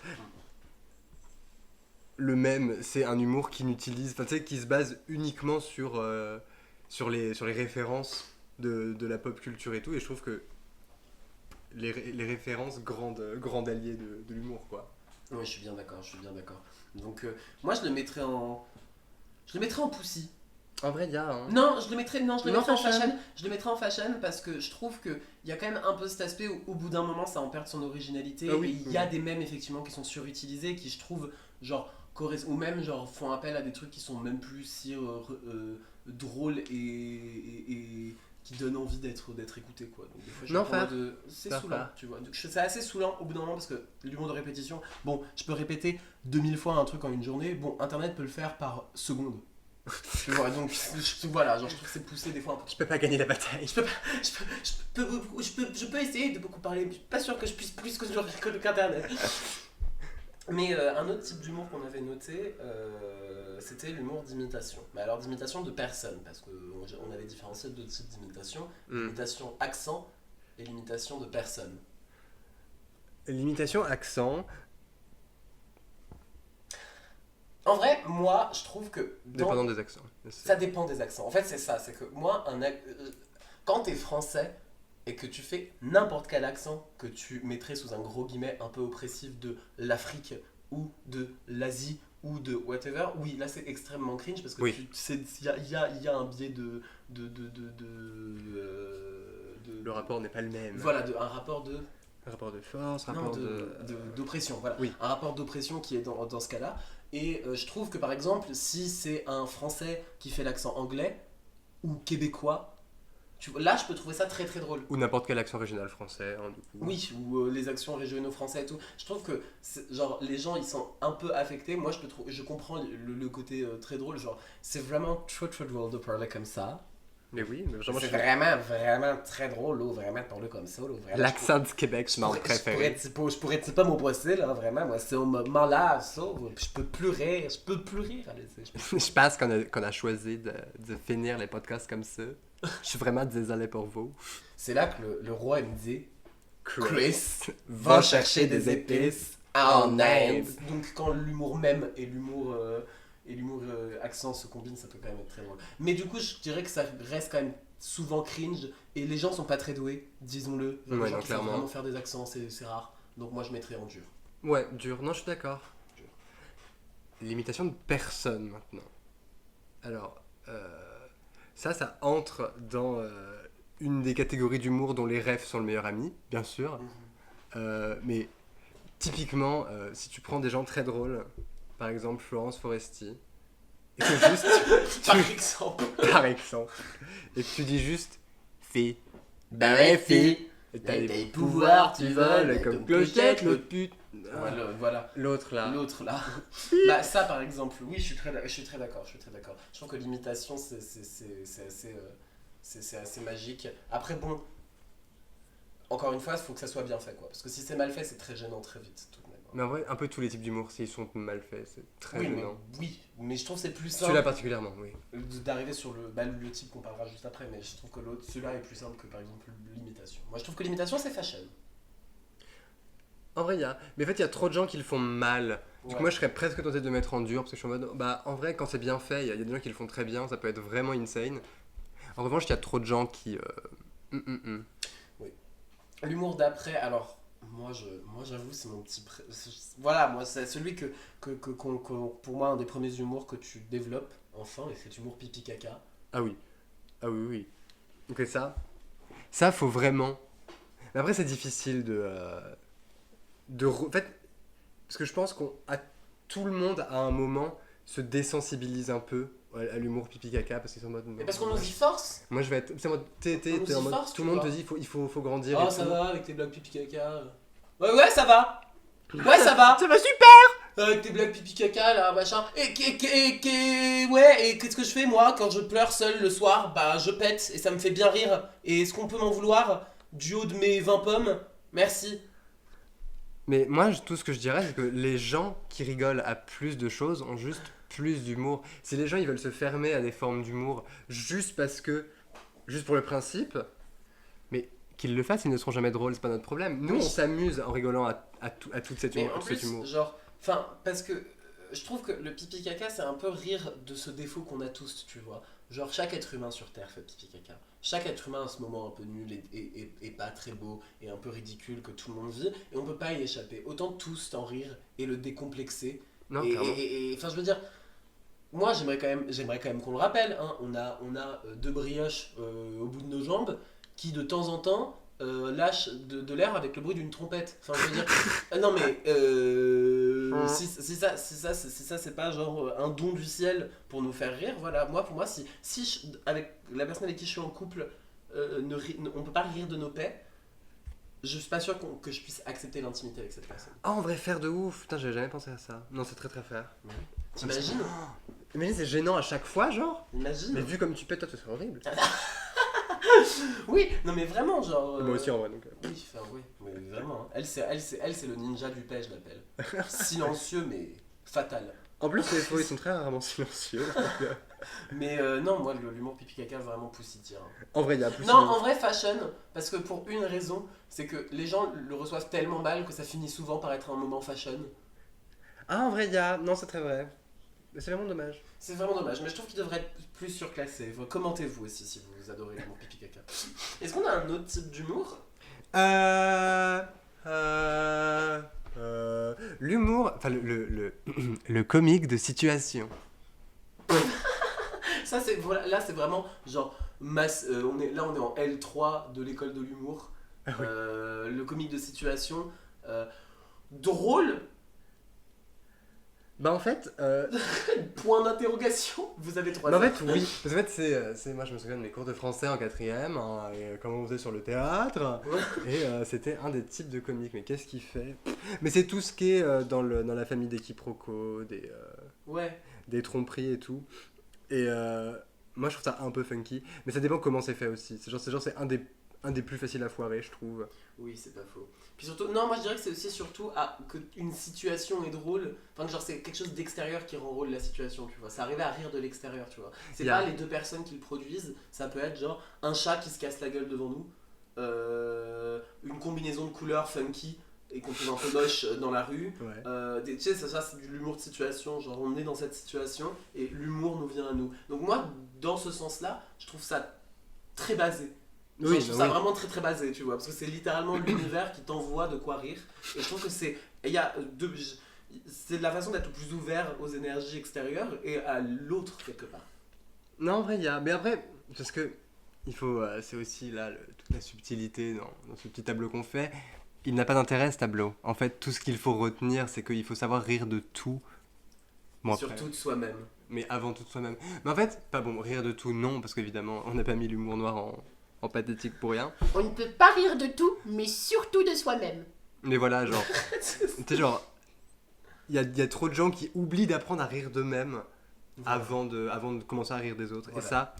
le mème c'est un humour qui se base uniquement sur les références de la pop culture et tout, et je trouve que les références grandes alliées de l'humour quoi. Oui, je suis bien d'accord. Donc moi je le mettrais en poussi. En vrai, il y a. Hein. Non, je le mettrais en fashion. Je le mettrais en fashion parce que je trouve qu'il y a quand même un peu cet aspect où, au bout d'un moment, ça en perd son originalité. Ah oui, et il y a des mèmes, effectivement, qui sont surutilisés, qui, je trouve, genre, ou même, genre, font appel à des trucs qui sont même plus si drôles et qui donnent envie d'être écoutés, quoi. Donc, des fois, c'est saoulant, tu vois. Donc, c'est assez saoulant au bout d'un moment parce que l'humour de répétition, bon, je peux répéter 2000 fois un truc en une journée. Bon, Internet peut le faire par seconde. Tu vois, donc voilà, genre je trouve que c'est poussé des fois un peu. Je peux pas gagner la bataille. Je peux essayer de beaucoup parler, mais je suis pas sûr que je puisse plus que qu'Internet. Mais un autre type d'humour qu'on avait noté, c'était l'humour d'imitation. Mais alors d'imitation de personnes, parce qu'on avait différencié deux types d'imitation. L'imitation accent et l'imitation de personnes. L'imitation accent... En vrai, moi, je trouve que... Dépendant des accents. Ça dépend des accents. En fait, c'est ça, c'est que moi, quand t'es français et que tu fais n'importe quel accent que tu mettrais sous un gros guillemet un peu oppressif de l'Afrique ou de l'Asie ou de whatever, oui, là c'est extrêmement cringe parce que il y a un biais de le rapport n'est pas le même. Voilà, un rapport de... Un rapport de force, rapport d'oppression, voilà. Oui. Un rapport d'oppression qui est dans ce cas-là. Et je trouve que par exemple, si c'est un Français qui fait l'accent anglais ou québécois, là je peux trouver ça très très drôle. Ou n'importe quel accent régional français, hein, du coup. Oui, ou les accents régionaux français et tout. Je trouve que genre les gens ils sont un peu affectés. Moi je comprends le côté très drôle. Genre c'est vraiment très drôle de parler comme ça. Mais oui, mais c'est vraiment très drôle, là, vraiment de parler comme ça. Là, l'accent du Québec, c'est mon préféré. Je pourrais pas m'opposer, là, vraiment. Moi, si on m'enlève ça, je peux plus rire. Je pense qu'on a choisi de finir les podcasts comme ça. Je suis vraiment désolé pour vous. C'est là que le roi il me dit Chris, va chercher des épices en Inde. Donc, quand l'humour même et l'humour accent se combinent, ça peut quand même être très drôle. Mais du coup, je dirais que ça reste quand même souvent cringe et les gens sont pas très doués, disons-le. Ouais, les gens qui savent clairement. vraiment faire des accents, c'est rare. Donc, moi, je mettrais en dur. Ouais, dur. Non, je suis d'accord. Dur. L'imitation de personne maintenant. Alors, ça entre dans une des catégories d'humour dont les refs sont le meilleur ami, bien sûr. Mais typiquement, si tu prends des gens très drôles, par exemple Florence Foresti, et que juste par exemple, et que tu dis juste fille, fille, et t'as des pouvoirs, tu voles comme Clochette, l'autre pute. Voilà. L'autre là. Bah ça par exemple, oui, je suis très d'accord. Je trouve que l'imitation c'est assez magique. Après bon, encore une fois, il faut que ça soit bien fait quoi, parce que si c'est mal fait, c'est très gênant très vite tout de même. Mais en vrai, un peu tous les types d'humour, s'ils sont mal faits, c'est très gênant. Mais je trouve que c'est plus simple. Celui-là particulièrement, oui. D'arriver sur le type qu'on parlera juste après, mais je trouve que celui-là est plus simple que par exemple l'imitation. Moi je trouve que l'imitation c'est fashion. En vrai, mais en fait, il y a trop de gens qui le font mal. Du coup, moi je serais presque tenté de le mettre en dur parce que je suis en mode, en vrai, quand c'est bien fait, il y a des gens qui le font très bien, ça peut être vraiment insane. En revanche, il y a trop de gens qui. Oui. L'humour d'après, alors. Moi j'avoue c'est mon petit voilà, moi c'est celui que pour moi un des premiers humours que tu développes enfin, et c'est l'humour pipi caca. Ah oui. Donc ça faut vraiment. Mais après c'est difficile en fait, parce que je pense tout le monde à un moment se désensibilise un peu à l'humour pipi caca parce qu'ils sont en mode. Mais parce qu'on nous y force. Moi je vais être. C'est en mode t'es en mode. Tout le monde te dit il faut grandir. Oh ça va avec tes blagues pipi caca. Ouais ça va. Ouais ça va. Ça va super. Avec tes blagues pipi caca là machin. Et qu'est-ce que je fais moi quand je pleure seul le soir? Bah je pète et ça me fait bien rire. Et est-ce qu'on peut m'en vouloir du haut de mes 20 pommes? Merci. Mais moi, tout ce que je dirais, c'est que les gens qui rigolent à plus de choses ont juste plus d'humour. Si les gens ils veulent se fermer à des formes d'humour juste pour le principe, mais qu'ils le fassent, ils ne seront jamais drôles, c'est pas notre problème. Nous, on s'amuse en rigolant à toute cette humour. Mais en plus, genre, parce que je trouve que le pipi caca, c'est un peu rire de ce défaut qu'on a tous, tu vois. Genre, chaque être humain sur Terre fait pipi caca. Chaque être humain a ce moment un peu nul et pas très beau et un peu ridicule que tout le monde vit, et on peut pas y échapper. Autant tous en rire et le décomplexer. Non, et enfin, je veux dire, moi j'aimerais quand même qu'on le rappelle, hein. On a deux brioches au bout de nos jambes qui de temps en temps lâchent de l'air avec le bruit d'une trompette. Enfin, je veux dire, non mais si ça c'est pas genre un don du ciel pour nous faire rire, voilà. Pour moi si avec la personne avec qui je suis en couple on peut pas rire de nos paix, je suis pas sûr que je puisse accepter l'intimité avec cette personne. Ah, on devrait faire de ouf. Putain, j'avais jamais pensé à ça. Non, c'est très très faire. T'imagines? Mais c'est gênant à chaque fois, genre. Imagine. Mais vu comme tu pètes, toi, ce serait horrible. Oui, non mais vraiment, genre. Moi aussi en vrai, donc. Oui, enfin, oui, mais vraiment. Hein. Elle, c'est le ninja du pêche, je l'appelle. Silencieux, mais fatal. En plus, les faux, ils sont très rarement silencieux. Mais non, moi, l'humour pipi caca, vraiment poussitière. En vrai, il y a plus. Non, en vrai, fashion, parce que pour une raison, c'est que les gens le reçoivent tellement mal que ça finit souvent par être un moment fashion. Ah, en vrai, il y a. Non, c'est très vrai. Mais c'est vraiment dommage. C'est vraiment dommage, mais je trouve qu'il devrait être plus surclassé. Commentez-vous aussi si vous adorez l'humour pipi caca. Est-ce qu'on a un autre type d'humour? L'humour, enfin le comique de situation. Ça, c'est voilà, là, c'est vraiment genre on est en L3 de l'école de l'humour. Ah oui. Le comique de situation drôle. Bah en fait, Point d'interrogation. Vous avez 3 bah, en heures. fait oui. Parce qu'en fait c'est moi je me souviens de mes cours de français en 4ème, hein, et comment on faisait sur le théâtre. Et c'était un des types de comiques. Mais qu'est-ce qu'il fait? Mais c'est tout ce qui est dans la famille des quiproquos, Ouais. des tromperies et tout. Et moi je trouve ça un peu funky. Mais ça dépend comment c'est fait aussi. C'est un des plus faciles à foirer, je trouve. Oui, c'est pas faux. Puis surtout, non, moi je dirais que c'est aussi surtout qu'une situation est drôle. Enfin, genre, c'est quelque chose d'extérieur qui rend drôle la situation, tu vois. C'est arriver à rire de l'extérieur, tu vois. C'est pas les deux personnes qui le produisent, ça peut être genre un chat qui se casse la gueule devant nous, une combinaison de couleurs funky et qu'on trouve un peu moche dans la rue. Ouais. Tu sais, ça c'est de l'humour de situation, genre on est dans cette situation et l'humour nous vient à nous. Donc, moi, dans ce sens-là, je trouve ça très basé. Oui, je trouve ça vraiment très très basé, tu vois, parce que c'est littéralement l'univers qui t'envoie de quoi rire. Et je trouve que c'est de la façon d'être plus ouvert aux énergies extérieures et à l'autre quelque part. Non, en vrai, il y a. Mais après, parce que il faut. C'est aussi là toute la subtilité dans ce petit tableau qu'on fait. Il n'a pas d'intérêt ce tableau. En fait, tout ce qu'il faut retenir, c'est qu'il faut savoir rire de tout. Bon, après, surtout de soi-même. mais avant tout de soi-même. Mais en fait, pas bon, rire de tout, non, parce qu'évidemment, on n'a pas mis l'humour noir en pathétique pour rien. On ne peut pas rire de tout, mais surtout de soi-même. Mais voilà, genre. Tu sais, genre. Il y a trop de gens qui oublient d'apprendre à rire d'eux-mêmes avant de commencer à rire des autres. Voilà. Et ça.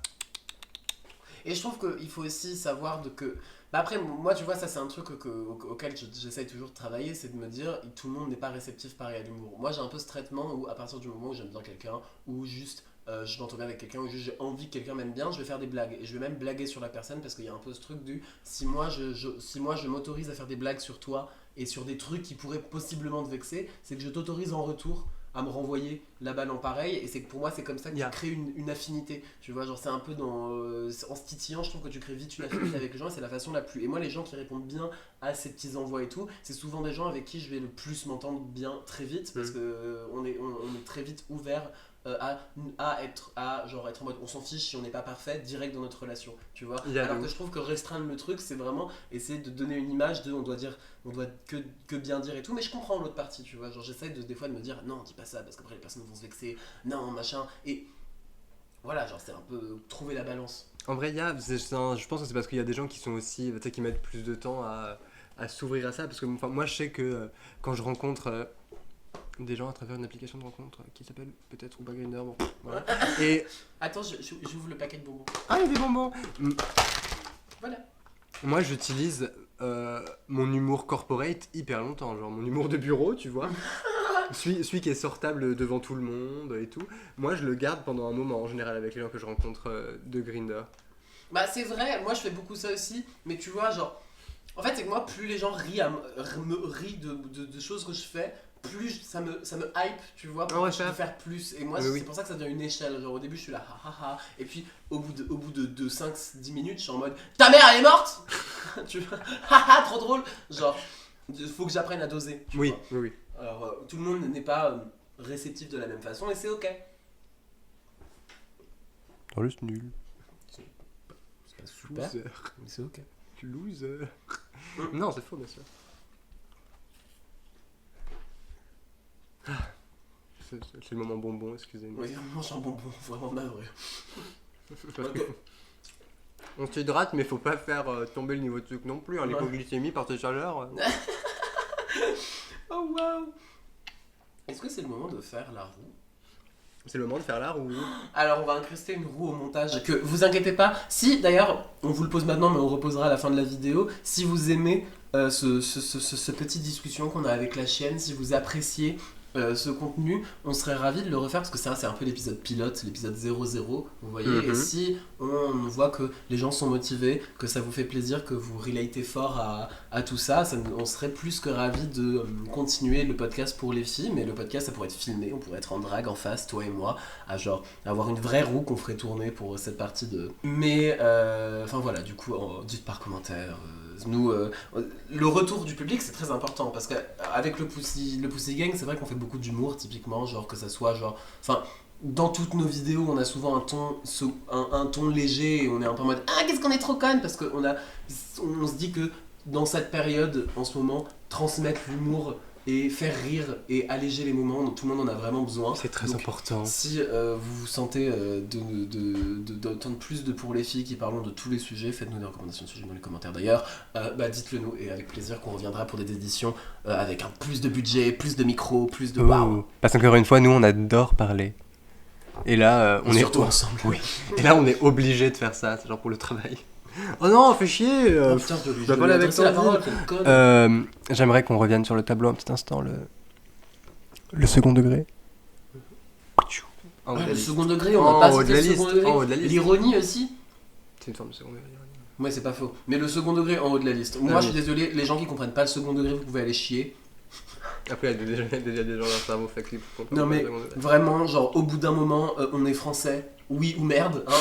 Et je trouve qu'il faut aussi savoir que. Bah après, moi, tu vois, ça c'est un truc auquel j'essaye toujours de travailler, c'est de me dire tout le monde n'est pas réceptif pareil à l'humour. Moi, j'ai un peu ce traitement où, à partir du moment où j'aime bien quelqu'un, ou juste je m'entends bien avec quelqu'un, ou juste j'ai envie que quelqu'un m'aime bien, je vais faire des blagues. Et je vais même blaguer sur la personne parce qu'il y a un peu ce truc du si moi je m'autorise à faire des blagues sur toi et sur des trucs qui pourraient possiblement te vexer, c'est que je t'autorise en retour à me renvoyer la balle en pareil, et c'est que pour moi c'est comme ça que tu crées une affinité, tu vois, genre c'est un peu en se titillant, je trouve que tu crées vite une affinité avec les gens, et c'est la façon la plus, et moi les gens qui répondent bien à ces petits envois et tout, c'est souvent des gens avec qui je vais le plus m'entendre bien très vite, parce que on est très vite ouvert être en mode on s'en fiche si on n'est pas parfait direct dans notre relation, tu vois. Alors que je trouve que restreindre le truc c'est vraiment essayer de donner une image de on doit que bien dire et tout, mais je comprends l'autre partie, tu vois, genre j'essaie des fois de me dire non dis pas ça parce qu'après les personnes vont se vexer, non machin, et voilà, genre c'est un peu trouver la balance. En vrai, je pense que c'est parce qu'il y a des gens qui sont aussi, tu sais, qui mettent plus de temps à s'ouvrir à ça, parce que moi je sais que quand je rencontre des gens à travers une application de rencontre qui s'appelle peut-être ou pas Grindr, bon, voilà. Et attends, j'ouvre le paquet de bonbons. Ah, il y a des bonbons. Voilà. Moi j'utilise mon humour corporate hyper longtemps, genre mon humour de bureau, tu vois. Celui qui est sortable devant tout le monde et tout. Moi je le garde pendant un moment en général avec les gens que je rencontre de Grindr. Bah c'est vrai, moi je fais beaucoup ça aussi, mais tu vois genre en fait c'est que moi plus les gens me rient de choses que je fais, plus ça me hype, tu vois, pour faire plus. Et moi c'est pour ça que ça devient une échelle, genre au début je suis là ha, et puis au bout de 5-10 minutes je suis en mode ta mère elle est morte. Tu vois, haha trop drôle, genre faut que j'apprenne à doser. Oui. Alors tout le monde n'est pas réceptif de la même façon et c'est ok. Oh, c'est nul. C'est pas super, loser. Mais c'est ok. Loser. Non, c'est faux, bien sûr. C'est le moment bonbon, excusez-moi. Oui, on mange un bonbon, vraiment navré. Okay. On s'hydrate, mais faut pas faire tomber le niveau de sucre non plus. Hein. L'hypoglycémie par tes chaleurs. Oh waouh. Est-ce que c'est le moment de faire la roue? C'est le moment de faire la roue. Alors on va incruster une roue au montage. Que vous inquiétez pas. Si d'ailleurs, on vous le pose maintenant, mais on reposera à la fin de la vidéo. Si vous aimez ce petite discussion qu'on a avec la chienne, si vous appréciez ce contenu, on serait ravis de le refaire parce que ça c'est un peu l'épisode pilote, l'épisode 00, vous voyez. Et si on voit que les gens sont motivés, que ça vous fait plaisir, que vous relatez fort à tout ça, on serait plus que ravis de continuer le podcast pour les filles. Mais le podcast ça pourrait être filmé, on pourrait être en drague en face, toi et moi, à genre avoir une vraie roue qu'on ferait tourner pour cette partie de... Mais enfin voilà, du coup dites par commentaire. Nous, le retour du public c'est très important parce qu'avec le Pussy Gang c'est vrai qu'on fait beaucoup d'humour typiquement, genre que ça soit genre, enfin dans toutes nos vidéos on a souvent un ton léger et on est un peu en mode ah qu'est-ce qu'on est trop conne parce qu'on se dit que dans cette période en ce moment transmettre l'humour et faire rire et alléger les moments dont tout le monde en a vraiment besoin. C'est très important. Si vous vous sentez d'entendre plus de Pour les filles qui parlons de tous les sujets, faites-nous des recommandations de sujets dans les commentaires d'ailleurs, dites-le nous et avec plaisir qu'on reviendra pour des éditions avec un plus de budget, plus de micros, plus de waouh. Parce qu'encore une fois, nous on adore parler. Et là, on est surtout ensemble. Oui. Et là, on est obligé de faire ça, c'est genre pour le travail. Oh non, fais chier. Oh putain, je dois parler avec la parole. J'aimerais qu'on revienne sur le tableau un petit instant, le second degré. Le second degré, on va pas citer le second degré. En haut de la liste. L'ironie aussi. C'est une forme de second degré. Ouais, c'est pas faux. Mais le second degré en haut de la liste. Moi, je suis désolé, les gens qui comprennent pas le second degré, vous pouvez aller chier. Après, il y a déjà des gens dans le cerveau fait clip. Non mais vraiment, genre au bout d'un moment, on est français, oui ou merde, hein.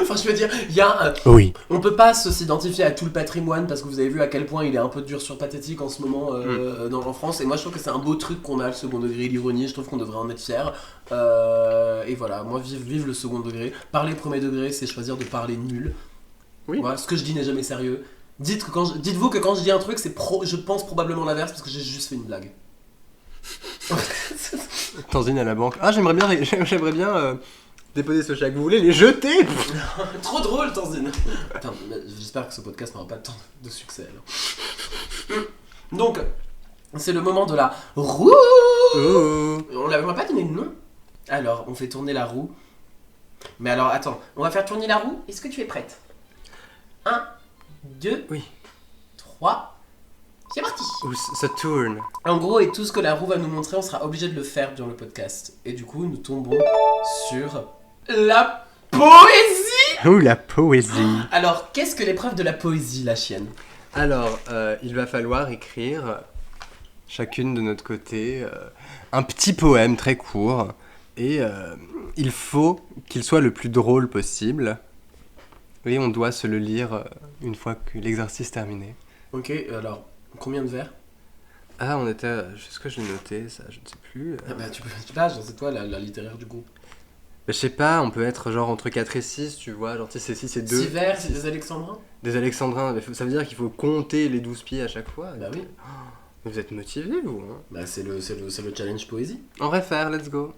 Enfin je veux dire, il y a oui. On peut pas s'identifier à tout le patrimoine parce que vous avez vu à quel point il est un peu dur sur pathétique en ce moment en France. Et moi je trouve que c'est un beau truc qu'on a, le second degré, l'ironie, je trouve qu'on devrait en être fiers. Et voilà, moi vive le second degré. Parler premier degré, c'est choisir de parler nul. Oui. Voilà, ce que je dis n'est jamais sérieux. Dites-vous que quand je dis un truc, je pense probablement l'inverse parce que j'ai juste fait une blague. Tanzine à la banque. Ah, j'aimerais bien déposer ce chèque. Vous voulez les jeter? Trop drôle, Tanzine. Putain, j'espère que ce podcast n'aura pas tant de succès alors. Donc, c'est le moment de la roue. On n'a pas donné de nom. Alors, on fait tourner la roue. Mais alors, attends, on va faire tourner la roue. Est-ce que tu es prête? 1, 2, oui. 3, c'est parti. Ça tourne. En gros, et tout ce que la roue va nous montrer, on sera obligé de le faire durant le podcast. Et du coup, nous tombons sur la poésie. Oh, la poésie. Alors, qu'est-ce que l'épreuve de la poésie, la chienne? Alors, il va falloir écrire, chacune de notre côté, un petit poème très court. Et il faut qu'il soit le plus drôle possible. Oui, on doit se le lire une fois que l'exercice est terminé. Ok, alors, combien de vers? Ah, on était... Est-ce que je l'ai noté, ça? Je ne sais plus. Ah bah, tu peux c'est toi la littéraire du groupe. Bah, je sais pas, on peut être genre entre 4 et 6, tu vois. Genre, tu sais, c'est 6 et 2. 6 vers, c'est des alexandrins? Des alexandrins, ça veut dire qu'il faut compter les 12 pieds à chaque fois. Bah oui. Oh, vous êtes motivés, vous, hein? Bah, c'est le challenge poésie. On réfère, let's go.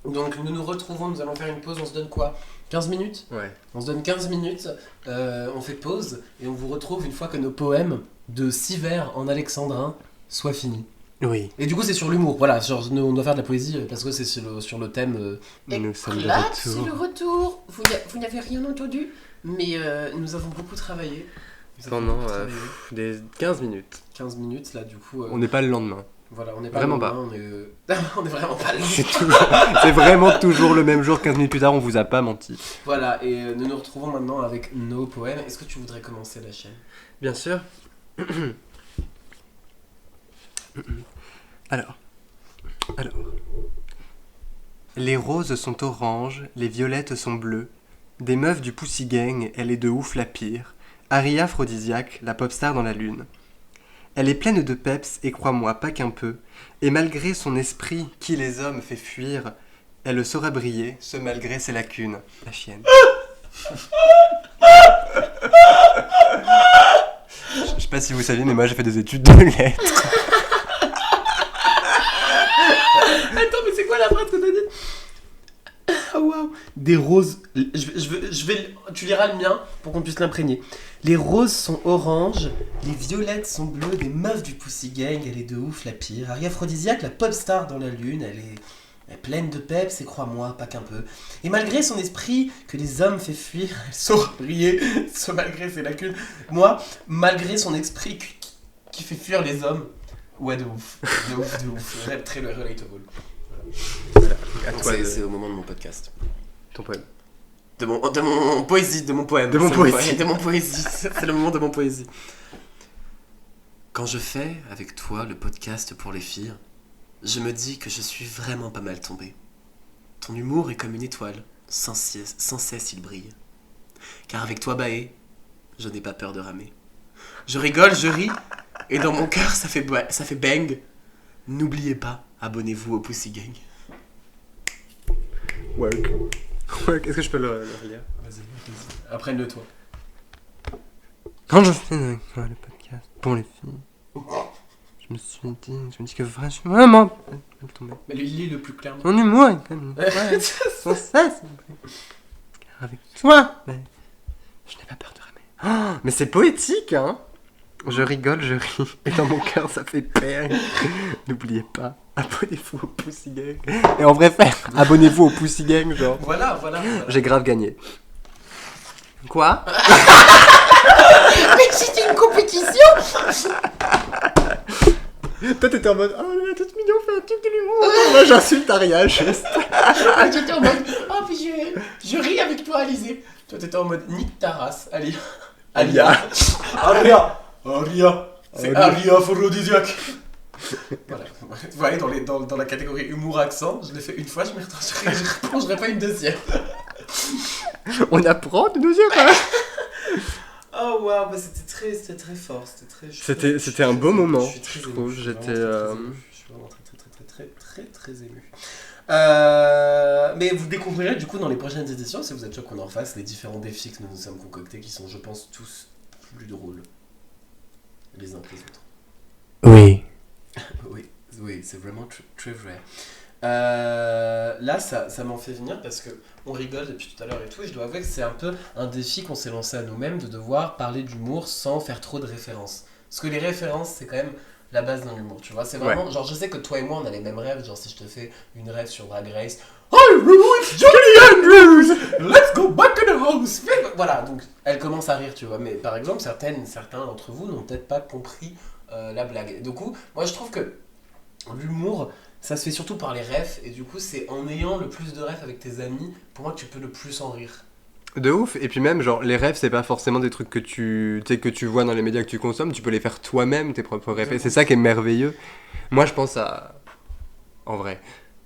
Donc, nous nous retrouvons, nous allons faire une pause, on se donne quoi? 15 minutes? Ouais. On se donne 15 minutes, on fait pause et on vous retrouve une fois que nos poèmes de 6 vers en alexandrin soient finis. Oui. Et du coup c'est sur l'humour, voilà, genre on doit faire de la poésie parce que c'est sur le thème... Nous sommes de Là, retour. c'est le retour. Vous n'avez rien entendu? Mais nous avons beaucoup travaillé. Pendant des 15 minutes. 15 minutes là du coup... On n'est pas le lendemain. Voilà, on n'est pas vraiment le pas. on est vraiment pas le C'est vraiment toujours le même jour, 15 minutes plus tard, on vous a pas menti. Voilà, et nous nous retrouvons maintenant avec nos poèmes. Est-ce que tu voudrais commencer la chaîne? Bien sûr. Alors. Les roses sont oranges, les violettes sont bleues. Des meufs du Pussy Gang, elle est de ouf la pire. Aria aphrodisiaque, la pop star dans la lune. Elle est pleine de peps, et crois-moi, pas qu'un peu. Et malgré son esprit qui les hommes fait fuir, elle saura briller, ce malgré ses lacunes. La chienne. Je sais pas si vous saviez, mais moi j'ai fait des études de lettres. Attends, mais c'est quoi la phrase que t'as dit? Oh waouh. Des roses... Tu liras le mien pour qu'on puisse l'imprégner. Les roses sont oranges, les violettes sont bleues, des meufs du Pussy Gang, elle est de ouf la pire. Aria aphrodisiaque, la pop star dans la lune, Elle est pleine de peps et crois-moi, pas qu'un peu. Et malgré son esprit que les hommes fait fuir, elle saura briller, malgré ses lacunes. Moi, malgré son esprit qui fait fuir les hommes, ouais, de ouf. Très relatable. Voilà. À toi C'est au moment de mon podcast. Ton poème. De mon poésie, de mon poème. De mon poésie. De mon poésie. C'est le moment de mon poésie. Quand je fais avec toi le podcast pour les filles, je me dis que je suis vraiment pas mal tombé. Ton humour est comme une étoile, sans cesse il brille. Car avec toi, Baé, je n'ai pas peur de ramer. Je rigole, je ris, et dans mon cœur ça fait bang. N'oubliez pas, abonnez-vous au Pussy Gang. Work. Est-ce que je peux le relire? Vas-y. Apprenne-le toi. Quand je fais avec toi le podcast pour les filles, je me dis que vraiment mal tombé. Mais lis le plus clairement. Ton humour est comme une étoile, sans cesse. Car avec toi, je n'ai pas peur de ramer. Oh, mais c'est poétique, hein? Je rigole, je ris, et dans mon cœur ça fait peur. N'oubliez pas, abonnez-vous au Pussy Gang. Et en vrai, abonnez-vous au Pussy Gang, genre. Voilà. J'ai grave gagné. Quoi? Mais c'était une compétition. Toi t'étais en mode, oh là là, toute mignon, fait un truc de l'humour. Moi j'insulte Aria, juste. J'étais en mode, oh puis je ris avec toi, Alizé. Toi t'étais en mode nique ta race, Alia. Aria. C'est Aria aphrodisiaque. Voilà. Vous voyez, dans la catégorie humour accent, je l'ai fait une fois, je reprendrai pas une deuxième. On apprend de deuxième, hein. Oh waouh, bah c'était très fort, C'était un beau moment, je trouve. Je suis vraiment très ému. Mais vous découvrirez du coup dans les prochaines éditions, si vous êtes chaud qu'on en fasse, les différents défis que nous nous sommes concoctés, qui sont, je pense, tous plus drôles les uns que les autres. Oui, c'est vraiment très vrai. Là, ça m'en fait venir parce que on rigole depuis tout à l'heure et tout, et je dois avouer que c'est un peu un défi qu'on s'est lancé à nous-mêmes de devoir parler d'humour sans faire trop de références. Parce que les références, c'est quand même la base d'un humour, tu vois. C'est vraiment, genre, je sais que toi et moi, on a les mêmes rêves. Genre, si je te fais une rêve sur Drag Race, Hi, it's Julie Andrews, let's go back to the house. Voilà, donc elle commence à rire, tu vois. Mais par exemple, certains d'entre vous n'ont peut-être pas compris la blague. Du coup, moi, je trouve que l'humour, ça se fait surtout par les refs, et du coup, c'est en ayant le plus de refs avec tes amis, pour moi, que tu peux le plus en rire. De ouf, et puis même, genre, les refs, c'est pas forcément des trucs que tu vois dans les médias que tu consommes, tu peux les faire toi-même, tes propres refs, et c'est ça qui est merveilleux. Moi, je pense à... En vrai.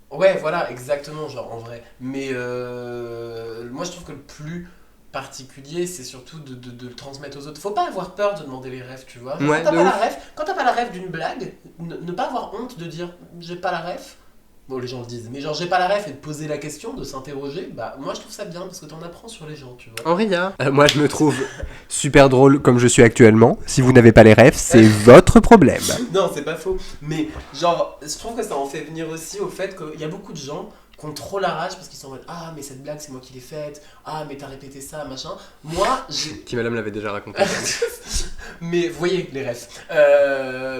Ouais, voilà, exactement, genre, en vrai. Mais moi, je trouve que le plus particulier, c'est surtout de le transmettre aux autres. Faut pas avoir peur de demander les refs, tu vois. Genre, Ouais, quand t'as pas la ref d'une blague, ne pas avoir honte de dire j'ai pas la ref. Bon, les gens le disent, mais genre j'ai pas la ref et de poser la question, de s'interroger, bah moi je trouve ça bien parce que t'en apprends sur les gens, tu vois. Henria. Moi je me trouve super drôle comme je suis actuellement. Si vous n'avez pas les refs, c'est votre problème. Non, c'est pas faux. Mais genre, je trouve que ça en fait venir aussi au fait qu'il y a beaucoup de gens qui ont trop la rage parce qu'ils sont en mode ah mais cette blague c'est moi qui l'ai faite, ah mais t'as répété ça, machin. Moi j'ai... Qui madame l'avait déjà raconté. Mais vous voyez les refs.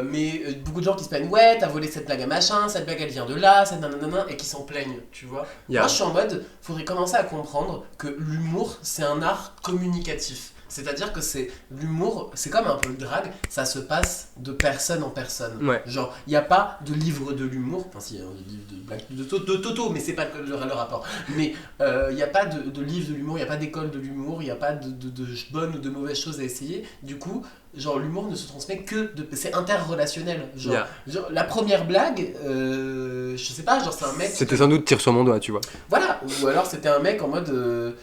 Mais beaucoup de gens qui se plaignent ouais t'as volé cette blague à machin, cette blague elle vient de là, cette nanana, et qui s'en plaignent, tu vois. Yeah. Moi je suis en mode, faudrait commencer à comprendre que l'humour c'est un art communicatif. C'est-à-dire que c'est l'humour, c'est comme un peu le drag, ça se passe de personne en personne. Ouais. Genre, il n'y a pas de livre de l'humour, enfin si, il y a un livre de blague de Toto, mais c'est pas le rapport. Mais il n'y a pas de livre de l'humour, il n'y a pas d'école de l'humour, il n'y a pas de bonnes ou de mauvaises choses à essayer. Du coup, genre l'humour ne se transmet que de... C'est interrelationnel. Genre, Yeah. genre la première blague, je sais pas, genre c'est un mec... C'était sans doute tire sur mon doigt, tu vois. Voilà, ou alors c'était un mec en mode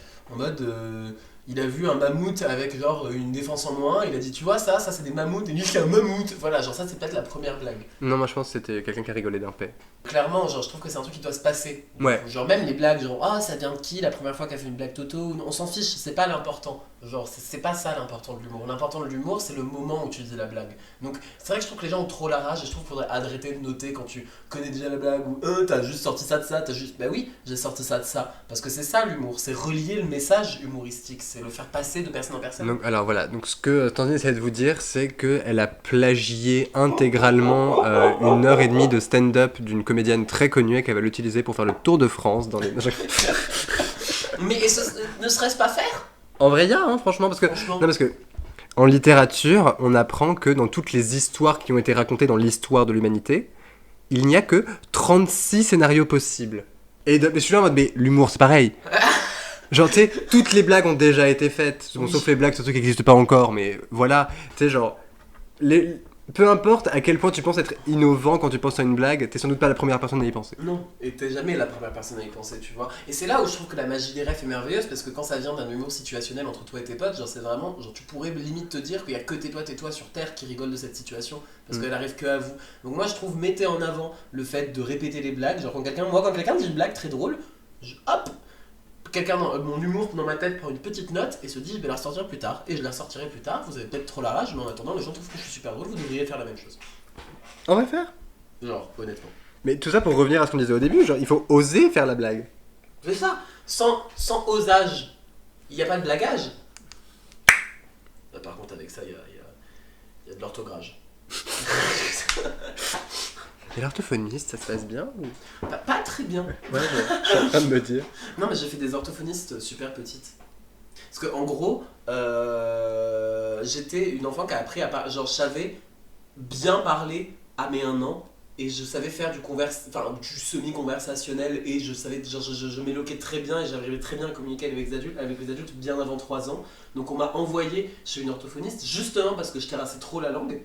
il a vu un mammouth avec genre une défense en moins, il a dit tu vois ça c'est des mammouths, et lui c'est un mammouth, voilà, genre ça c'est peut-être la première blague. Non, moi je pense que c'était quelqu'un qui a rigolé d'un paix. Clairement, genre je trouve que c'est un truc qui doit se passer. Ouais. Genre même les blagues, genre ah ça vient de qui la première fois qu'a fait une blague Toto, on s'en fiche, c'est pas l'important. Genre, c'est pas ça l'important de l'humour. L'important de l'humour, c'est le moment où tu dis la blague. Donc, c'est vrai que je trouve que les gens ont trop la rage et je trouve qu'il faudrait arrêter de noter quand tu connais déjà la blague ou t'as juste sorti ça de ça, t'as juste. Bah oui, j'ai sorti ça de ça. Parce que c'est ça l'humour, c'est relier le message humoristique, c'est le faire passer de personne en personne. Donc, alors voilà, donc ce que Tandine essaie de vous dire, c'est qu'elle a plagié intégralement 1h30 de stand-up d'une comédienne très connue et qu'elle va l'utiliser pour faire le tour de France dans les. Mais ne serait-ce pas faire? En vrai, il y a, hein, franchement, parce que. Non, parce que. En littérature, on apprend que dans toutes les histoires qui ont été racontées dans l'histoire de l'humanité, il n'y a que 36 scénarios possibles. Et je suis là en mode, mais l'humour, c'est pareil. Genre, tu sais, toutes les blagues ont déjà été faites. Bon, sauf les blagues, surtout qui n'existent pas encore, mais voilà. Tu sais, genre. Peu importe à quel point tu penses être innovant quand tu penses à une blague, t'es sans doute pas la première personne à y penser. Non, et t'es jamais la première personne à y penser, tu vois. Et c'est là où je trouve que la magie des refs est merveilleuse, parce que quand ça vient d'un humour situationnel entre toi et tes potes, genre c'est vraiment, genre tu pourrais limite te dire qu'il y a que tes toi sur Terre qui rigolent de cette situation, parce qu'elle arrive que à vous. Donc moi je trouve, mettez en avant le fait de répéter les blagues, genre quand quelqu'un dit une blague très drôle, hop, mon humour dans ma tête prend une petite note et se dit je vais la ressortir plus tard, et je la ressortirai plus tard, vous avez peut-être trop la rage, mais en attendant les gens trouvent que je suis super drôle, vous devriez faire la même chose. On va faire. Genre, honnêtement. Mais tout ça pour revenir à ce qu'on disait au début, genre il faut oser faire la blague. C'est ça, sans osage, il n'y a pas de blagage. Là, par contre avec ça, il y a de l'orthographe. Et l'orthophoniste, ça se passe bien ou... Pas très bien. Ouais, je suis en train de me dire. Non, mais j'ai fait des orthophonistes super petites. Parce que en gros, j'étais une enfant qui a appris à parler. Genre, je savais bien parler à mes 1 an. Et je savais faire du semi-conversationnel. Et je savais, genre, je m'éloquais très bien. Et j'arrivais très bien à communiquer avec les adultes bien avant 3 ans. Donc, on m'a envoyé chez une orthophoniste justement parce que je terrassais trop la langue.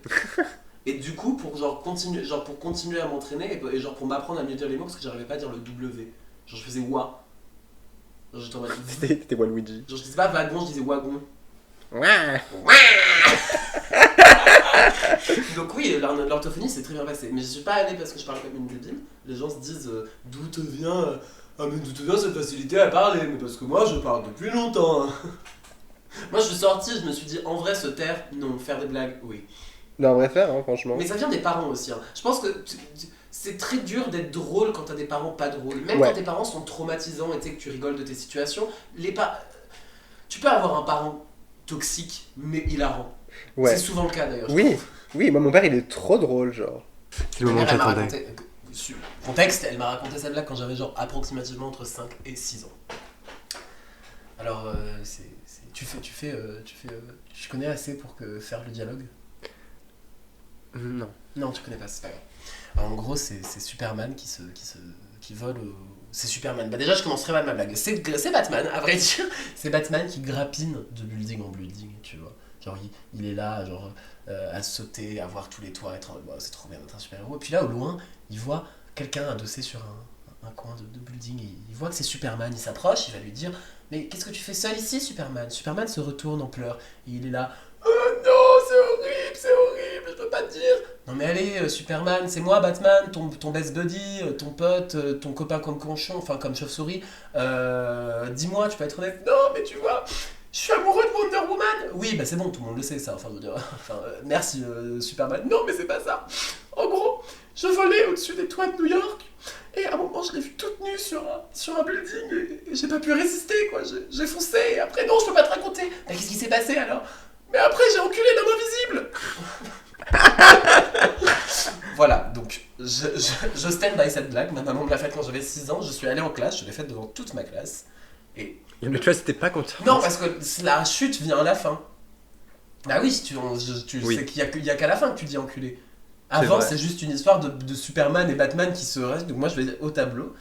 Et du coup, pour continuer à m'entraîner et genre pour m'apprendre à mieux dire les mots, parce que j'arrivais pas à dire le W. Genre je faisais wa. Genre j'étais en mode. C'était Waluigi. Genre je disais pas wagon, je disais wagon. Ouais. Donc oui, l'orthophonie c'est très bien passé. Mais je suis pas allé parce que je parle comme une débile. Les gens se disent d'où te vient cette facilité à parler. Mais parce que moi je parle depuis longtemps. Moi je suis sorti, je me suis dit en vrai se taire, non, faire des blagues, oui. Non, on va faire, hein, franchement. Mais ça vient des parents aussi. Hein. Je pense que c'est très dur d'être drôle quand t'as des parents pas drôles. Même quand tes parents sont traumatisants et que tu rigoles de tes situations, tu peux avoir un parent toxique mais hilarant. Ouais. C'est souvent le cas d'ailleurs. Oui, moi mon père il est trop drôle, genre. C'est le moment que j'attendais. Contexte, elle m'a raconté cette blague quand j'avais genre approximativement entre 5 et 6 ans. Alors, tu connais assez pour faire le dialogue? Non, tu connais pas, c'est pas grave. Alors, en gros, c'est Superman qui vole C'est Superman. Bah déjà, je commencerai mal ma blague. C'est Batman, à vrai dire. C'est Batman qui grappine de building en building, tu vois. Genre, il est là, genre, à sauter, à voir tous les toits, être en mode, c'est trop bien d'être un super-héros. Et puis là, au loin, il voit quelqu'un adossé sur un coin de building. Et il voit que c'est Superman, il s'approche, il va lui dire « Mais qu'est-ce que tu fais seul ici, Superman ?» Superman se retourne en pleurs. Et il est là « Oh non, c'est horrible, je peux pas te dire !» Non mais allez, Superman, c'est moi Batman, ton best buddy, ton pote, ton copain comme conchon, enfin comme chauve-souris. Dis-moi, tu peux être honnête. Non mais tu vois, je suis amoureux de Wonder Woman. Oui, bah c'est bon, tout le monde le sait ça, enfin je veux dire, merci Superman. Non mais c'est pas ça. En gros, je volais au-dessus des toits de New York. Et à un moment, je l'ai vue toute nue sur un building et j'ai pas pu résister, quoi. J'ai foncé et après, non, je peux pas te raconter. Mais qu'est-ce qui s'est passé alors? Mais après, j'ai enculé l'homme invisible. Voilà, donc je stand by cette blague. Ma maman me l'a faite quand j'avais 6 ans. Je suis allé en classe, je l'ai faite devant toute ma classe. Et mais tu vois, c'était pas content. Non, parce que la chute vient à la fin. Bah oui, tu oui. Sais qu'il y a qu'à la fin que tu dis enculé. Avant, c'est juste une histoire de Superman et Batman qui se restent. Donc moi, je vais au tableau.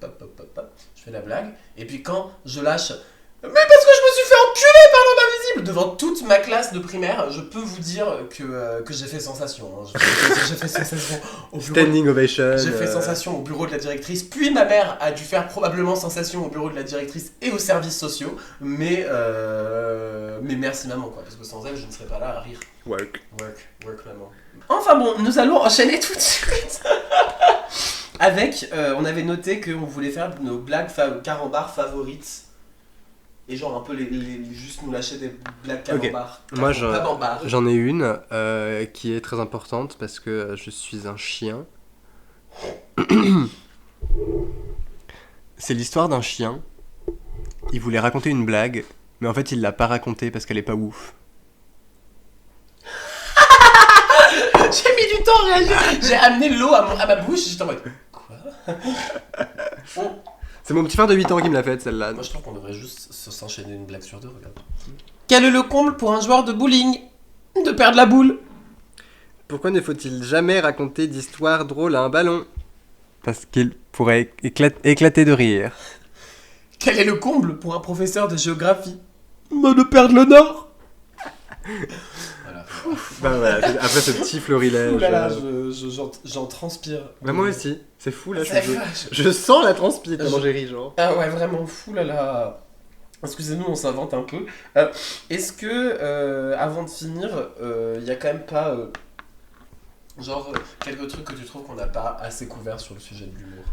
Je fais la blague. Et puis quand je lâche... Mais parce que je me suis fait enculer par l'homme invisible devant toute ma classe de primaire, je peux vous dire que j'ai fait sensation. Hein. J'ai fait sensation au bureau. Standing ovation. J'ai fait sensation au bureau de la directrice. Puis ma mère a dû faire probablement sensation au bureau de la directrice et aux services sociaux. Mais merci maman, quoi. Parce que sans elle, je ne serais pas là à rire. Work maman. Enfin bon, nous allons enchaîner tout de suite. Avec, on avait noté qu'on voulait faire nos blagues carambars favorites. et genre un peu juste nous lâcher des blagues camembert. Moi j'en ai une qui est très importante parce que je suis un chien. C'est l'histoire d'un chien. Il voulait raconter une blague, mais en fait il l'a pas racontée parce qu'elle est pas ouf. J'ai mis du temps à réagir. J'ai amené l'eau à ma bouche, j'étais en mode quoi. C'est mon petit frère de 8 ans qui me l'a faite celle-là. Moi je trouve qu'on devrait juste s'enchaîner une blague sur deux, regarde. Quel est le comble pour un joueur de bowling? De perdre la boule. Pourquoi ne faut-il jamais raconter d'histoire drôle à un ballon? Parce qu'il pourrait éclater de rire. Quel est le comble pour un professeur de géographie? De perdre le nord. Voilà. Bah voilà, après ce petit florilège. Ouh là là, j'en transpire. Bah moi aussi, c'est fou là. C'est Je sens la transpi comment j'ai ri genre. Ah ouais, vraiment fou là là. Excusez-nous, on s'invente un peu. Est-ce que, avant de finir, il y a quand même pas, quelques trucs que tu trouves qu'on n'a pas assez couvert sur le sujet de l'humour?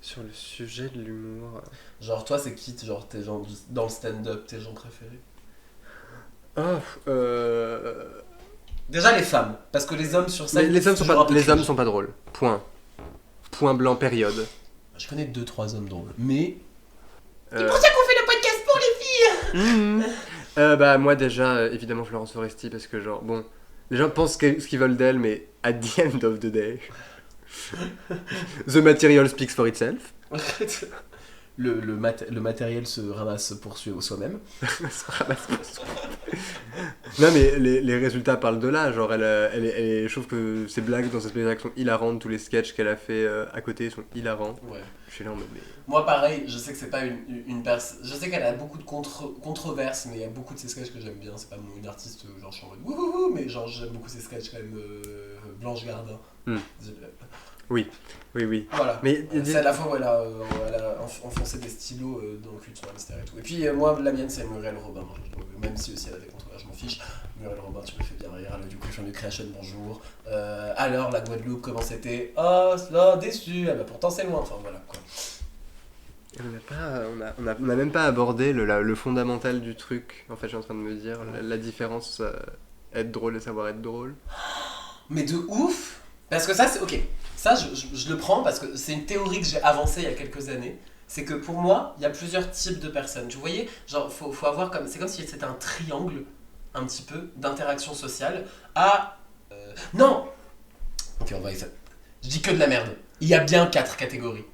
Sur le sujet de l'humour... Genre toi, c'est qui genre, tes gens dans le stand-up, tes gens préférés? Déjà les femmes, parce que les hommes sur scène... Les hommes sont pas drôles, point. Point blanc, période. Je connais 2-3 hommes drôles, mais... C'est pour ça qu'on fait le podcast pour les filles. Bah moi déjà, évidemment Florence Foresti, parce que genre, bon, les gens pensent ce qu'ils veulent d'elle, mais at the end of the day, the material speaks for itself. le matériel se ramasse pour soi-même. Non mais les résultats parlent de là, genre je trouve que ses blagues dans ses spectacles sont hilarantes, tous les sketchs qu'elle a fait à côté sont hilarants. Ouais. Je suis là en mode mais... Moi pareil, je sais que c'est pas une personne, je sais qu'elle a beaucoup de controverses, mais il y a beaucoup de ses sketchs que j'aime bien, c'est pas une artiste genre je suis en mode wouhou, mais genre j'aime beaucoup ses sketchs quand même. Blanche Gardin. Oui. Voilà. Mais c'est à la fois où elle a enfoncé des stylos dans le cul de son hamster et tout. Et puis moi, la mienne, c'est Muriel Robin. Même si aussi elle a des controverses, je m'en fiche. Muriel Robin, tu me fais bien rire. Du coup, je viens de Creation, bonjour. Alors, la Guadeloupe, comment c'était? Oh, là, déçu. Ah bah pourtant, c'est loin. Enfin, voilà, quoi. On a même pas abordé le fondamental du truc. En fait, je suis en train de me dire la différence être drôle et savoir être drôle. Mais de ouf. Parce que ça, c'est... Ok. Ça, je le prends parce que c'est une théorie que j'ai avancée il y a quelques années. C'est que pour moi, il y a plusieurs types de personnes. Vous voyez, genre, faut avoir comme... C'est comme si c'était un triangle, un petit peu, d'interaction sociale. Non. Ok, on va essayer. Je dis que de la merde. Il y a bien 4 catégories.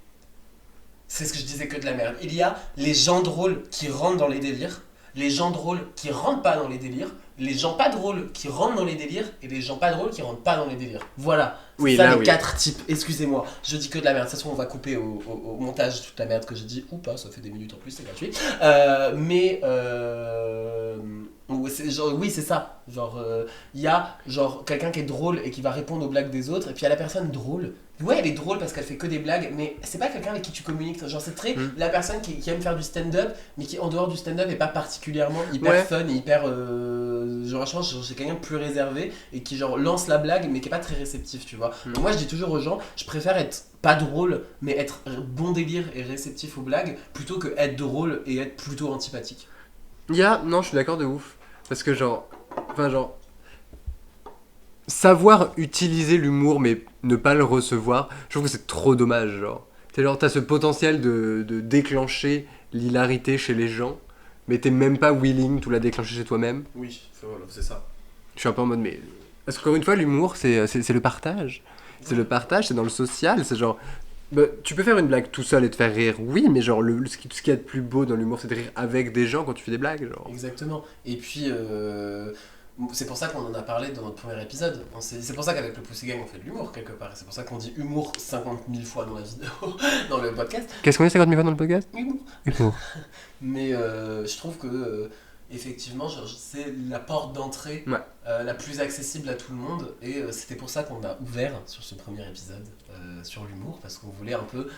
C'est ce que je disais, que de la merde. Il y a les gens drôles qui rentrent dans les délires, les gens drôles qui rentrent pas dans les délires, les gens pas drôles qui rentrent dans les délires et les gens pas drôles qui rentrent pas dans les délires. Voilà. Oui, ça, là, les 4 types. Excusez-moi, je dis que de la merde. De toute façon, on va couper au montage toute la merde que j'ai dit, ou pas, ça fait des minutes en plus, c'est gratuit. Oui, c'est ça. Genre, il y a genre quelqu'un qui est drôle et qui va répondre aux blagues des autres, et puis il y a la personne drôle. Ouais, elle est drôle parce qu'elle fait que des blagues, mais c'est pas quelqu'un avec qui tu communiques. Genre, c'est très la personne qui aime faire du stand-up, mais qui en dehors du stand-up est pas particulièrement hyper fun et hyper. Genre, c'est quelqu'un de plus réservé et qui genre lance la blague, mais qui est pas très réceptif, tu vois. Donc, moi, je dis toujours aux gens, je préfère être pas drôle, mais être bon délire et réceptif aux blagues, plutôt que être drôle et être plutôt antipathique. Non, je suis d'accord de ouf. Parce que savoir utiliser l'humour mais ne pas le recevoir, je trouve que c'est trop dommage, genre. C'est genre, t'as ce potentiel de déclencher l'hilarité chez les gens, mais t'es même pas willing to la déclencher chez toi-même. Oui, voilà, c'est ça. Je suis un peu en mode, mais... Parce qu'encore une fois, l'humour, c'est le partage. C'est le partage, c'est dans le social, c'est genre... Bah, tu peux faire une blague tout seul et te faire rire, oui, mais genre ce qu'il y a de plus beau dans l'humour, c'est de rire avec des gens quand tu fais des blagues, genre. Exactement. Et puis, c'est pour ça qu'on en a parlé dans notre premier épisode. C'est pour ça qu'avec le Pussy Gang, on fait de l'humour quelque part. C'est pour ça qu'on dit humour 50 000 fois dans la vidéo, dans le podcast. Qu'est-ce qu'on dit 50 000 fois dans le podcast? Humour. Mais je trouve que... effectivement, c'est la porte d'entrée la plus accessible à tout le monde, et c'était pour ça qu'on a ouvert sur ce premier épisode sur l'humour, parce qu'on voulait un peu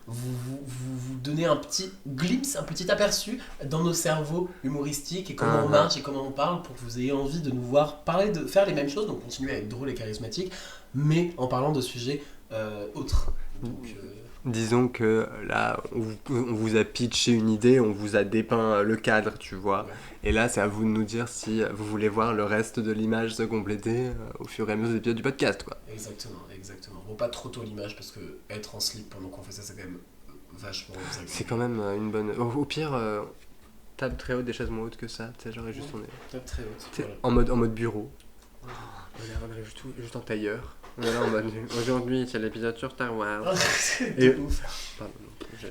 vous donner un petit glimpse, un petit aperçu dans nos cerveaux humoristiques et comment on marche et comment on parle, pour que vous ayez envie de nous voir parler, de faire les mêmes choses, donc continuer à être drôle et charismatique, mais en parlant de sujets autres. Donc, disons que là, on vous a pitché une idée, on vous a dépeint le cadre, tu vois. Ouais. Et là, c'est à vous de nous dire si vous voulez voir le reste de l'image se compléter au fur et à mesure des épisodes du podcast, quoi. Exactement. Bon, pas trop tôt l'image parce que être en slip pendant qu'on fait ça, c'est quand même vachement désagréable. C'est quand même une bonne... Au pire, table très haute, des chaises moins hautes que ça. Tu sais, genre, juste on est... Top très haute. Tu sais, Voilà. en mode bureau. On est juste en tailleur. On est là en mode... Aujourd'hui, c'est l'épisode sur Star Wars. Et Et- ouf. Pardon,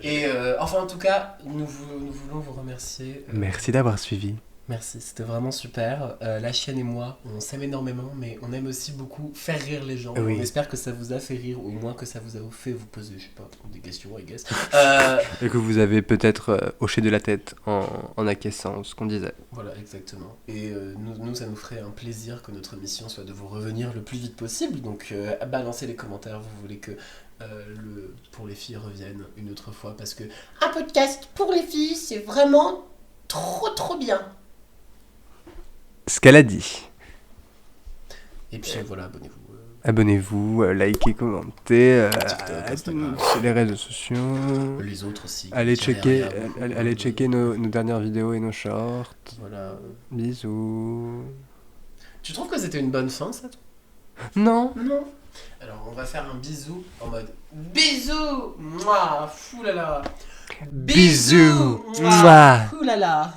Et enfin, en tout cas, nous voulons vous remercier. Merci d'avoir suivi. Merci, c'était vraiment super. La chienne et moi, on s'aime énormément, mais on aime aussi beaucoup faire rire les gens. Oui. On espère que ça vous a fait rire, ou au moins que ça vous a fait vous poser, je sais pas, des questions, I guess. Et que vous avez peut-être hoché de la tête en acquiesçant ce qu'on disait. Voilà, exactement. Et nous, ça nous ferait un plaisir que notre mission soit de vous revenir le plus vite possible. Donc, balancez les commentaires, vous voulez que le Pour les filles revienne une autre fois, parce que un podcast pour les filles, c'est vraiment trop bien. Ce qu'elle a dit. Et puis voilà, abonnez-vous. Abonnez-vous, likez, commentez, TikTok, Instagram. sur les réseaux sociaux. Les autres aussi. Allez checker, Derrière, allez checker nos dernières vidéos et nos shorts. Voilà. Bisous. Tu trouves que c'était une bonne fin, ça? Non. Non. Alors, on va faire un bisou en mode bisous, moi, foulala. Bisous, moi, mouah. foulala.